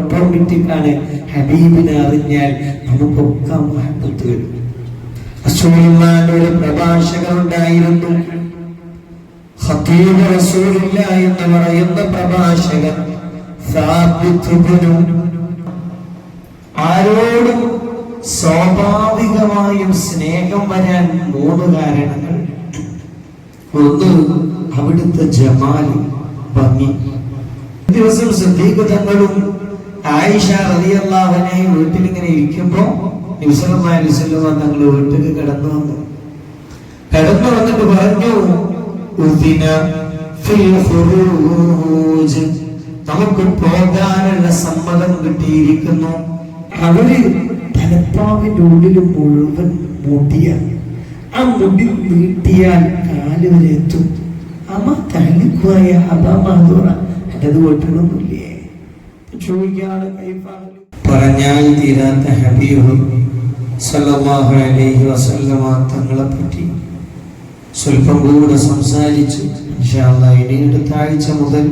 ഓട്ടോമാറ്റിക്കാണ് ഹബീബിനെ അറിഞ്ഞാൽ നമുക്കൊക്കെ മഹബത്ത് വരും. റസൂലുള്ളാഹിന്റെ ഒരു പ്രഭാഷകൻ ഉണ്ടായിരുന്നു, ഖതീബ് റസൂലുള്ളാഹി എന്ന് പറയുന്ന പ്രഭാഷകൻ സാബിത്ത് ഇബ്നു. ആരോടും സ്വാഭാവികമായും സ്നേഹം വരാൻ 3 കാരണങ്ങൾ. ഒന്ന്, അവിടുത്തെ ജമാല്, ഭംഗി. ദിവസം സിദ്ദീഖ് തങ്ങളും ആയിഷ റളിയല്ലാഹു അൻഹയും വീട്ടിലിങ്ങനെ ഇരിക്കുമ്പോ നബി സല്ലല്ലാഹു അലൈഹി വസല്ലം തങ്ങൾ വീട്ടിൽ കടന്നു വന്നിട്ട് പറഞ്ഞു, ഉദിന ഫിൽ ഖുറൂജ്, നമുക്ക് പോകാനുള്ള സമ്മതം കിട്ടിയിരിക്കുന്നു. അവര് തലപ്പാവിന്റെ ഉള്ളിൽ മുഴുവൻ മുടിയാണ്. ആ മുടി നീട്ടിയാൽ കാല് വരെ എത്തും. അമ്മ തലിക്കുവായ അബാമാതുറ എന്നത് വീട്ടിലൊന്നുമില്ലേ ചോദിക്കാണ്. പറഞ്ഞാൽ തീരാത്ത ഹബീബ് സല്ലല്ലാഹു അലൈഹി വസല്ലമ തങ്ങളെ പറ്റി സ്വല്പം കൂടെ സംസാരിച്ചു. ഇൻഷാ അല്ലാഹ് ഇനി അടുത്ത ആഴ്ച മുതൽ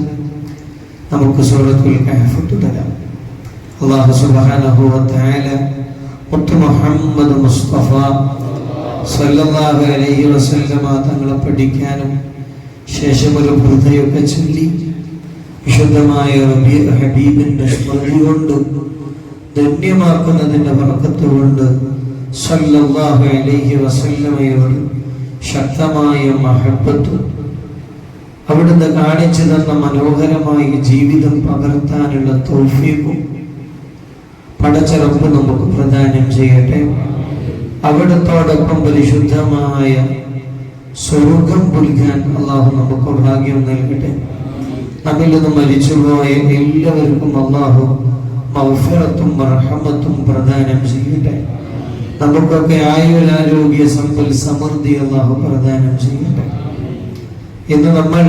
നമുക്ക് സൂറത്തുൽ കഹ്ഫ് തുടരാം. അല്ലാഹു സുബ്ഹാനഹു വ തആല മുത്ത് മുഹമ്മദ് മുസ്തഫ സല്ലല്ലാഹു അലൈഹി വസല്ലമ തങ്ങളെ പഠിക്കാനും ശേഷം ഒരു ബുർദയൊക്കെ ചൊല്ലി വിശുദ്ധമായ ഹബീബിന്റെ സ്മൃതി കൊണ്ട് ധന്യമാക്കുന്നതിന്റെ ബർക്കത്ത് കൊണ്ട് സല്ലല്ലാഹു അലൈഹി വസല്ലമയോട് ശക്തമായ മഹബ്ബത്തും അവിടുന്ന് കാണിച്ചു തന്ന മനോഹരമായ ജീവിതം പകർത്താനുള്ള തൗഫീഖും പടച്ച റബ്ബ് നമുക്ക് പ്രദാനം ചെയ്യട്ടെ. അവിടത്തോടൊപ്പം പരിശുദ്ധമായ സ്വർഗം പുൽകാൻ അള്ളാഹു നമുക്ക് ഭാഗ്യം നൽകട്ടെ. നമ്മിൽ നിന്ന് മരിച്ചുപോയ എല്ലാവർക്കും അള്ളാഹു മഗ്ഫിറത്തും റഹ്മത്തും പ്രദാനം ചെയ്യട്ടെ. നമുക്കൊക്കെ ആയുരാരോഗ്യ സമ്പൽ സമൃദ്ധി അള്ളാഹു പ്രദാനം ചെയ്യട്ടെ. ഇന്ന് നമ്മൾ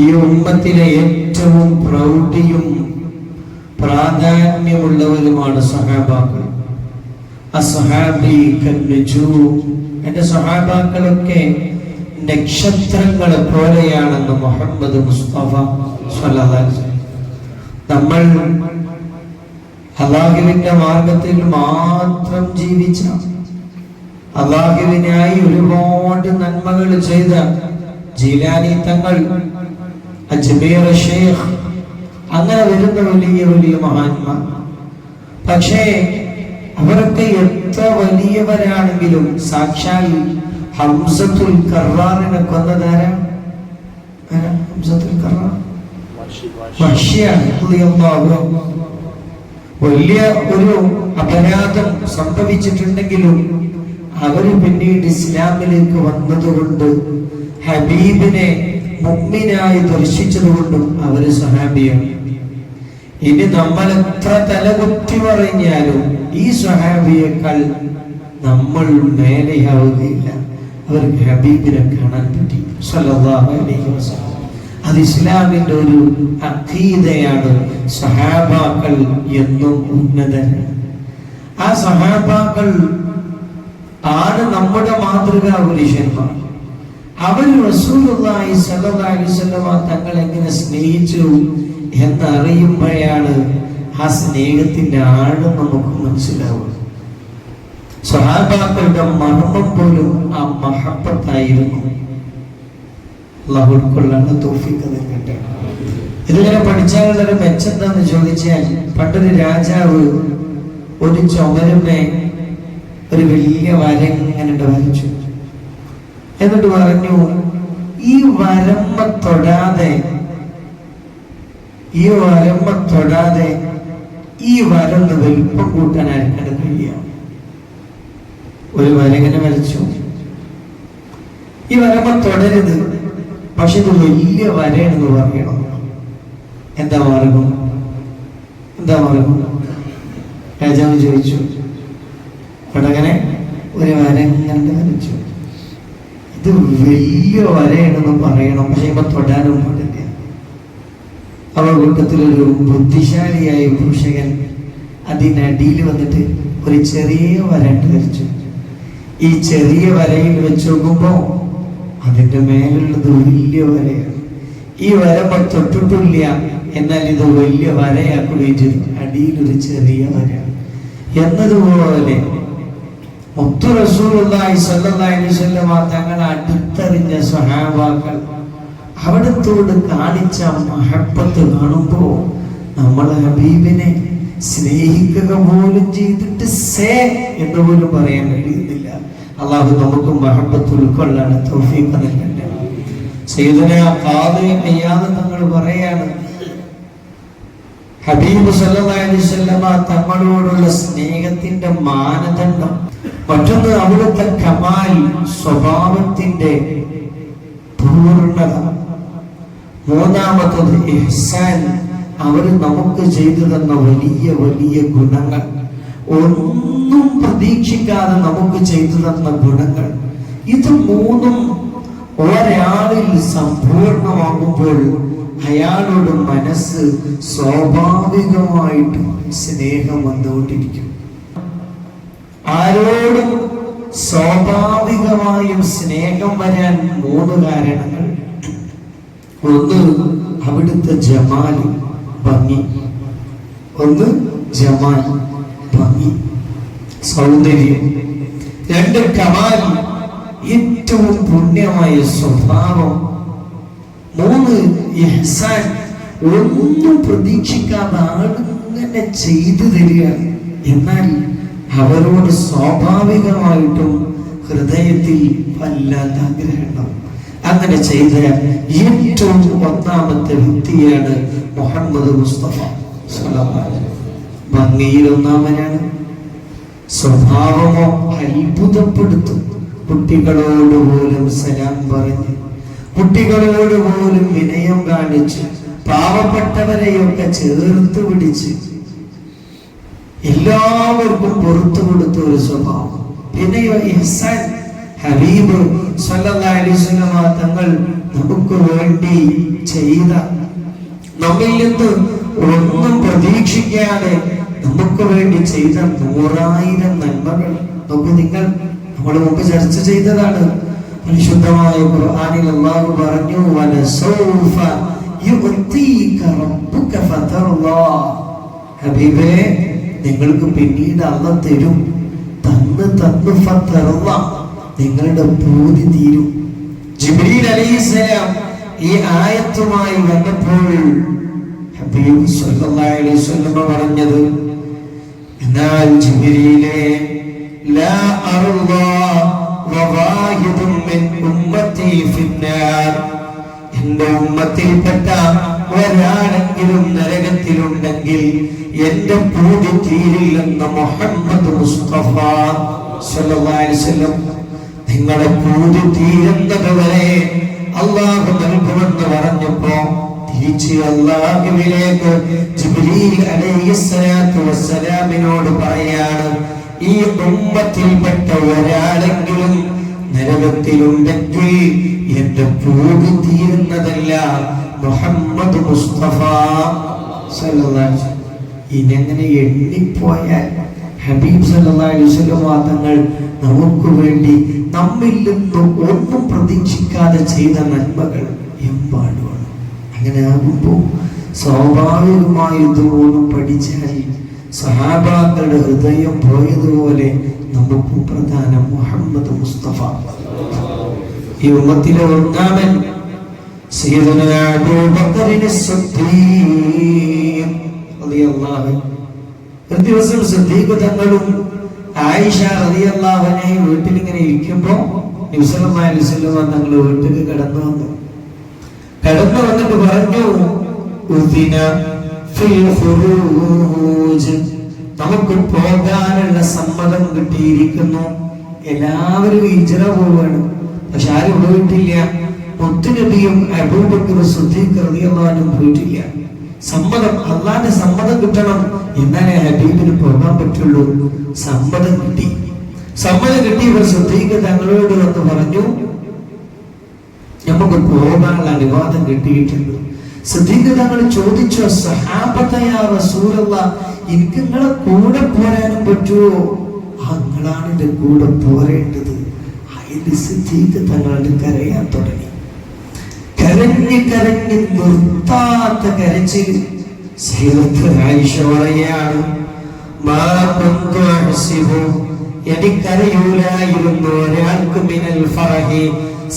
ഈ ഉമ്മത്തിലെ ഏറ്റവും പ്രൗഢിയും പ്രാധാന്യമുള്ളവരുമാണ് സഹാബാക്കൾ. അസ്ഹാബി കന്നുജൂം, എന്റെ സഹാബാക്കളൊക്കെ നക്ഷത്രങ്ങളെ പോലെയാണെന്ന് മുഹമ്മദ് മുസ്തഫ സ്വല്ലല്ലാഹു അലൈഹി വസല്ലം. നമ്മൾ അല്ലാഹുവിന്റെ മാർഗത്തിൽ മാത്രം ജീവിച്ച, അല്ലാഹുവിനായി ഒരുപാട് നന്മകൾ ചെയ്ത ജീലാനി തങ്ങൾ, അജ്മീർ ശൈഖ്, അങ്ങനെ വരുന്ന വലിയ വലിയ മഹാന്മാർ. പക്ഷേ അവരൊക്കെ എത്ര വലിയവരാണെങ്കിലും സാക്ഷാൽ ഹംസത്തുൽ കറാറിനെ കൊന്നതാരാ? ഹംസത്തുൽ കറാർ വലിയ ഒരു അപരാധം സംഭവിച്ചിട്ടുണ്ടെങ്കിലും അവര് പിന്നീട് ഇസ്ലാമിലേക്ക് വന്നതുകൊണ്ട്, ഹബീബിനെ മുഅ്മിനായി ദർശിച്ചതുകൊണ്ടും അവര് സഹാബിയാണ്. ഇനി നമ്മൾ എത്ര തലകുത്തി പറഞ്ഞാലും ഈ സഹാബിയേക്കാൾ നമ്മൾ മേലെയാവുകയില്ല. അവർക്ക് ഹബീബിനെ കാണാൻ പറ്റി സല്ലല്ലാഹു അലൈഹി വസല്ലം. അത് ഇസ്ലാമിന്റെ ഒരു അഖീദയാണ്. സഹാബാക്കൾ എന്നും ഉന്നതരാണ്. ആ സഹാബാക്കൾ ആണ് നമ്മുടെ മാതൃകാ പുരുഷന്മാർ. അവർ റസൂലുള്ളാഹി സ്വല്ലല്ലാഹു അലൈഹി വസല്ലം തങ്ങൾ എങ്ങനെ സ്നേഹിച്ചു എന്നറിയുമ്പോഴാണ് ആ സ്നേഹത്തിന്റെ ആഴം നമുക്ക് മനസ്സിലാവുക. സ്വഹാബാക്കളുടെ മർമ്മം പോലും ആ മഹബ്ബത്തായിരുന്നു. അല്ലാഹു ഉൾക്കൊള്ളാനുള്ള തൗഫീഖ് നൽകട്ടെ. ഇതിങ്ങനെ പഠിച്ചാലുള്ള മെച്ചെന്താന്ന് ചോദിച്ചാൽ, പണ്ടൊരു രാജാവ് ഒരു ചുമരുമേ ഒരു വലിയ വര ഇങ്ങനെ വരച്ചു. എന്നിട്ട് പറഞ്ഞു, ഈ വരമ്മ തൊടാതെ ഈ വരന്ന് വലിപ്പം കൂട്ടാൻ ആർക്കാണ് കഴിയുക? ഒരു വരങ്ങനെ വരച്ചു. ഈ വരമ്മ തുടരുത്, പക്ഷെ ഇത് വലിയ വരയാണെന്ന് പറയണം. എന്താ മാർഗം? രാജാവ് ചോദിച്ചു. അവിടെ ഒരു വരങ്ങനെ വരച്ചു. ഇത് വലിയ വരയാണെന്ന് പറയണം, പക്ഷെ ഇപ്പൊ തൊടാനും പാടില്ല. അവൾ കൂട്ടത്തിലൊരു ബുദ്ധിശാലിയായ പുരുഷകൻ അതിനടിയിൽ വന്നിട്ട് ഒരു ചെറിയ വരട്ട് വരച്ചു. ഈ ചെറിയ വരയിൽ വെച്ച് നോക്കുമ്പോ അതിന്റെ മേലുള്ളത് വലിയ വരയാണ്. ഈ വര തൊട്ടിട്ടില്ല, എന്നാൽ ഇത് വലിയ വരയാക്കുകയും ചെയ്തു. അടിയിലൊരു ചെറിയ വര എന്നതുപോലെ മുത്തു റസൂലുള്ളാഹി സ്വല്ലല്ലാഹി അലൈഹി വസല്ലം തങ്ങൾ അടുത്തറിഞ്ഞ സ്വഹാബാക്കൾ അവിടത്തോട് കാണിച്ച മഹബ്ബത്ത് കാണുമ്പോൾ നമ്മൾ ഹബീബിനെ സ്നേഹിക്കുക പോലും ചെയ്തിട്ട് സേ എന്ന് പോലും പറയാൻ കഴിയുന്നില്ല. അള്ളാഹു നമുക്ക് മഹബ്ബത്ത് ഉൾക്കൊള്ളാൻ തൗഫീഖ് നൽകട്ടെ. സയ്യിദുന ഖാദി ഇയാദ് തങ്ങൾ പറയാണ്, ഹബീബ് സല്ലല്ലാഹു അലൈഹി വസല്ലം തങ്ങളോടുള്ള സ്നേഹത്തിന്റെ മാനദണ്ഡം മറ്റൊന്ന് അവിടുത്തെ കമാൽ, സ്വഭാവത്തിന്റെ പൂർണ്ണത, മൂന്നാമത്തത് ഇഹ്സാൻ, അവർ നമുക്ക് ചെയ്തു തന്ന വലിയ വലിയ ഗുണങ്ങൾ, ഒന്നും പ്രതീക്ഷിക്കാതെ നമുക്ക് ചെയ്തു തന്ന ഗുണങ്ങൾ, ഇത് മൂന്നും ഒരാളിൽ സമ്പൂർണമാകുമ്പോൾ അയാളുടെ മനസ്സ് സ്വാഭാവികമായിട്ടും സ്നേഹം വന്നുകൊണ്ടിരിക്കും. ആരോടും സ്വാഭാവികമായും സ്നേഹം വരാൻ മൂന്ന് കാരണങ്ങൾ. ഒന്ന് അവിടുത്തെ ജമാൽ, ഭംഗി. ഒന്ന് ജമാൽ, ഭംഗി, സൗന്ദര്യം. രണ്ട് കമാൽ, ഏറ്റവും പുണ്യമായ സ്വഭാവം. മൂന്ന് ഇഹ്സാൻ, ഒന്നും പ്രതീക്ഷിക്കാതെ ആളിങ്ങനെ ചെയ്തു തരിക. എന്നാൽ അവരോട് സ്വാഭാവികമായിട്ടും ഹൃദയത്തിൽ വല്ലാത്ത ആഗ്രഹം. അങ്ങനെ ചെയ്ത ഏറ്റവും ഒന്നാമത്തെ വ്യക്തിയാണ് മുഹമ്മദ് മുസ്തഫ സ്വല്ലല്ലാഹു അലൈഹി വസല്ലം. ഭംഗിയിൽ ഒന്നാമനാണ്. സ്വഭാവമോ അത്ഭുതപ്പെടുത്തും. കുട്ടികളോട് പോലും സലാം പറഞ്ഞ്, കുട്ടികളോട് പോലും വിനയം കാണിച്ച്, പാവപ്പെട്ടവരെയൊക്കെ ചേർത്ത് പിടിച്ച് എല്ലാവർക്കും പുറത്തു കൊടുത്ത ഒരു സ്വഭാവം. പിന്നെയോ ഇഹ്സാൻ, ഹബീബ് സല്ലല്ലാഹു അലൈഹി വസല്ലം തങ്ങൾ നമുക്ക് വേണ്ടി ചെയ്ത, നമ്മിൽ നിന്ന് ഒന്നും പ്രതീക്ഷിക്കാതെ നമുക്ക് വേണ്ടി ചെയ്ത 100,000 നന്മകൾ. നോക്കൂ നിങ്ങൾ, നമ്മൾ മുമ്പ് ചർച്ച ചെയ്തതാണ്. പരിശുദ്ധമായ ഖുർആനിൽ അല്ലാഹു പറഞ്ഞു, വലസൗഫ യുഅതീക റബ്ബുക ഫതർലാ. ഹബീബേ, നിങ്ങൾക്ക് പിന്നീട് അല്ലാഹു തരും. തന്ന് ഫതർലാ, നിങ്ങളുടെ പൂതി തീരും. ജിബ്രീൽ അലൈഹിസ്സലാം ഈ ആയത്തുമായി വന്നപ്പോൾ ഹബീബ് സല്ലല്ലാഹു അലൈഹി വസല്ലം പറഞ്ഞത്, എന്നാൽ ജിബ്രീലേ, ലാ അർളാ വവാഹിദും മിൻ ഉമ്മത്തി ഫിന്നാർ. എന്റെ ഉമ്മത്തിൽപ്പെട്ട ഒരാളെങ്കിലും നരകത്തിലുണ്ടെങ്കിൽ എന്റെ പൂതി തീരില്ലെന്ന് മുഹമ്മദ് മുസ്തഫ സല്ലല്ലാഹു അലൈഹി വസല്ലം. നിങ്ങളുടെ പൂതി തീരുന്നത് വരെ അല്ലാഹു നൽകുമെന്ന് പറഞ്ഞപ്പോ തിരിച്ച് അല്ലാഹുവിലേക്ക് ജിബ്രീൽ അലൈഹിസ്സലാത്തു വസ്സലാമിനോട് പറയാണ്, ഈ ഉമ്മത്തിൽപ്പെട്ട ഒരാളെങ്കിലും നരകത്തിലുണ്ടെങ്കിൽ എന്റെ പൂതി തീരുന്നതല്ല മുഹമ്മദ് മുസ്തഫ സല്ലല്ലാഹു അലൈഹി വസല്ലം. ഇതെങ്ങനെ എണ്ണിപ്പോയാൽ ഹബീബ് സല്ലല്ലാഹു അലൈഹി വസല്ലം തങ്ങൾ നമുക്ക് വേണ്ടി നമ്മിൽ നിന്നും ഒന്നും പ്രതീക്ഷിക്കാതെ ചെയ്ത നന്മകൾ എമ്പാടുമാണ്. അങ്ങനെ ആകുമ്പോൾ സ്വാഭാവികമായി ഇതുപോലും പഠിച്ചാൽ സഹാബാക്കളുടെ ഹൃദയം പോയതുപോലെ നമുക്കും പ്രധാനം മുഹമ്മദ് മുസ്തഫ. ഈ ഉമ്മത്തിലെ ഒന്നാമൻ സയ്യിദുനാ അബൂബക്കർ സിദ്ദീഖ് റളിയല്ലാഹു അൻഹു. ഒരു ദിവസം സിദ്ദീഖ് തങ്ങളും ആയിഷ റളിയല്ലാഹു അൻഹ വീട്ടിലിങ്ങനെ ഇരിക്കുമ്പോ നബി സല്ലല്ലാഹു അലൈഹി വസല്ലം തങ്ങൾ വീട്ടിലേക്ക് കടന്നു വന്നിട്ട് പറഞ്ഞു, ഉദിന ഫിൽ ഖുറൂജ്, നമുക്ക് പോകാനുള്ള സമ്മതം കിട്ടിയിരിക്കുന്നു. എല്ലാവരും ഹിജ്റ പോവാണ്, പക്ഷെ ആരും പോയിട്ടില്ല. മുത്തുനബിയും അബൂബക്കർ സിദ്ദീഖ് റളിയല്ലാഹു അൻഹു പോയിട്ടില്ല. സമ്മതം, അല്ലാഹുവിന്റെ സമ്മതം കിട്ടണം, എന്നാലേ ഹബീബിന് പോകാൻ പറ്റുള്ളൂ. സമ്മതം കിട്ടിയവർ സിദ്ദീഖ് തങ്ങളോട് വന്ന് പറഞ്ഞു, നമുക്ക് പോകാനുള്ള അനുവാദം കിട്ടിയിട്ടുണ്ട്. സിദ്ദീഖ് തങ്ങൾ ചോദിച്ചു, സഹാബത്തെ യാ റസൂലല്ലാഹ്, എനിക്ക് നിങ്ങളെ കൂടെ പോരാനും പറ്റുമോ? നിങ്ങളാണ് എന്റെ കൂടെ പോരേണ്ടത്. അതിന് സിദ്ദീഖ് തങ്ങളുടെ കരയാൻ തുടങ്ങി. കരഞ്ഞ് കരഞ്ഞ് നിർത്താത്ത കരച്ചിൽ. ആയിഷ പറയാണ്, എനിക്കറിയൂലായിരുന്നു ഒരാൾക്ക് മിനൽ ഫറഹി,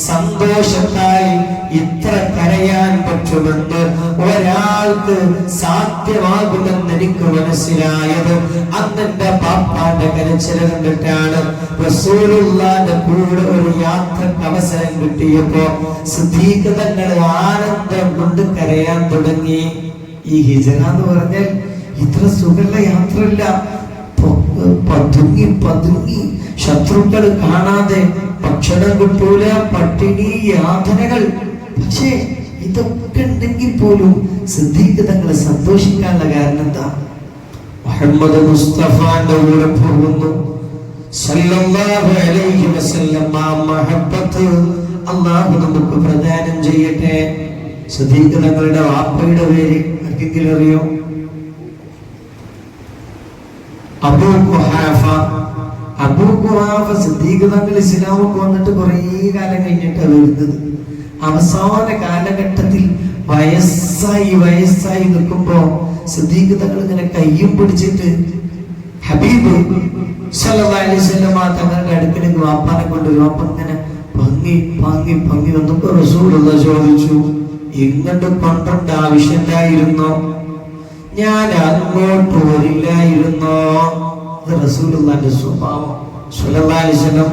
സന്തോഷത്താൽ ഇത്ര കരയാൻ പറ്റുമെന്ന് ഒരാൾക്ക് സാധ്യമാകുമെന്ന് എനിക്ക് മനസ്സിലായത് അന്നെന്റെ പാപ്പാന്റെ കരച്ചിൽ കണ്ടിട്ടാണ്. റസൂലുള്ളാഹിന്റെ കൂടെ ഒരു യാത്രക്ക് അവസരം കിട്ടിയപ്പോ സിദ്ദീഖ് തങ്ങൾ ആനന്ദം കൊണ്ട് കരയാൻ തുടങ്ങി. ഈ ഹിജ്റ എന്ന് പറഞ്ഞാൽ ഇത്ര സുഖമുള്ള യാത്രയില്ല. പതുങ്ങി പതുങ്ങി, ശത്രുക്കൾ കാണാതെ, ഭക്ഷണം കിട്ടൂല, പട്ടിണി, യാതനകൾ. പക്ഷേ ഇതൊക്കെ ഉണ്ടെങ്കിൽ പോലും സിദ്ദീഖ് തങ്ങളെ സന്തോഷിക്കാനുള്ള കാരണം എന്താ? മുഹമ്മദ് മുസ്തഫാന്റെ കൂടെ പോകുന്നു സല്ലല്ലാഹു അലൈഹി വസല്ലം. ആ മഹബ്ബത്ത് അല്ലാഹു നമുക്ക് പ്രദാനം ചെയ്യട്ടെ. സിദ്ദീഖ് തങ്ങളുടെ വാപ്പയുടെ പേര് ആർക്കെങ്കിലും അറിയോ? അബൂ ഖുഹാഫ. അബൂ ഖുഹാഫ സിദ്ദീഖ് തങ്ങൾ ഇസ്ലാമൊക്കെ വന്നിട്ട് കുറേ കാലം കഴിഞ്ഞിട്ടാണ് വരുന്നത്. അവസാന കാലഘട്ടത്തിൽ വയസ്സായി നിൽക്കുമ്പോ സിദ്ദീഖ് തങ്ങൾ ഇങ്ങനെ കയ്യും പിടിച്ചിട്ട് ഹബീബ് സല്ലല്ലാഹു അലൈഹി വസല്ലം തങ്ങളുടെ അടുക്കലേക്ക് വാപ്പാനെ കൊണ്ടുവരും. വാപ്പ ഇങ്ങനെ ഭംഗി വന്നപ്പോ റസൂലുള്ളാഹി ചോദിച്ചു, ഇങ്ങോട്ട് കൊണ്ടേണ്ട ആവശ്യമില്ലായിരുന്നോ? ഞാൻ അങ്ങോട്ട് വരില്ലായിരുന്നോ? അത് റസൂലുള്ളാഹിന്റെ സ്വഭാവം സല്ലല്ലാഹു അലൈഹി വസല്ലം.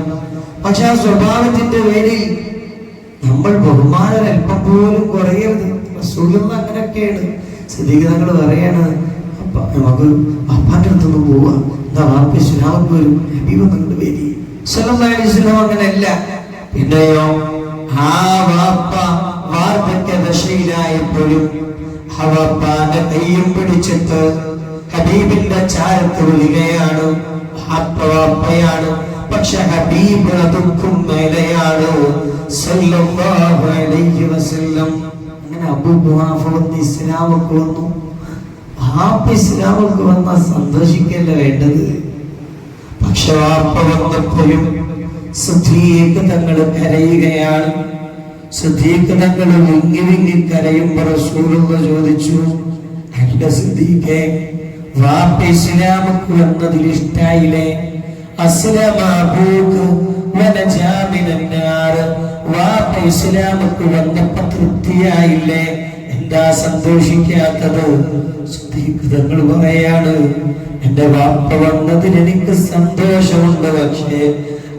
പക്ഷെ ആ സ്വഭാവത്തിന്റെ പേരിൽ നമ്മൾ ബഹുമാനം അല്പം പോലും കുറയരുത്. റസൂലുള്ളാഹി അങ്ങനെയൊക്കെയാണ്. സിദ്ദീഖ് തങ്ങൾ പറയാണ്, നമുക്ക് വാപ്പാന്റെ അടുത്തൊന്നും പോവാ, എന്താ വാപ്പ ഇസ്ലാമക്ക് വരും, ഹബീബ് തങ്ങളുടെ പേര് സല്ലല്ലാഹു അലൈഹി വസല്ലം. അങ്ങനെയല്ല. പിന്നെയോ ആ വാപ്പ വാർദ്ധക്യ ദശയിലായപ്പോഴും ഹവാപ്പാന്റെ കയ്യും പിടിച്ചിട്ട് ഹബീബിന്റെ ചാരത്ത് വിളികയാണ്. വാപ്പയാണ്, പക്ഷെ ഹബീബ് അതുക്കും മേലെയാണ് സല്ലല്ലാഹു അലൈഹി വസല്ലം. അങ്ങനെ അബൂ ഖുഹാഫ വന്ന് ഇസ്ലാമൊക്കെ വന്നു. വാപ്പ ഇസ്ലാമൊക്കെ വന്ന സന്തോഷിക്കല്ല വേണ്ടത്. പക്ഷെ വാപ്പ വന്നപ്പോഴും സിദ്ദീഖ് തങ്ങൾ കരയുകയാണ്. സിദ്ദീഖ് തങ്ങൾ വിങ്ങി കരയുമ്പോൾ റസൂലുള്ളാഹി ചോദിച്ചു, അല്ല സിദ്ദീഖേ, വാപ്പ ഇസ്ലാമക്ക് വന്നതിൽ ഇഷ്ടായില്ലേ? അസ്ലമ അബൂക്ക് വനജാ മിനന്നാർ. വാപ്പ ഇസ്ലാമക്ക് വന്നപ്പോ തൃപ്തിയായില്ലേ? എന്താ സന്തോഷിക്കാത്തത്? സിദ്ദീഖ് തങ്ങൾ പറയാണ്, എന്റെ വാപ്പ വന്നതിൽ എനിക്ക് സന്തോഷമുണ്ട്, പക്ഷേ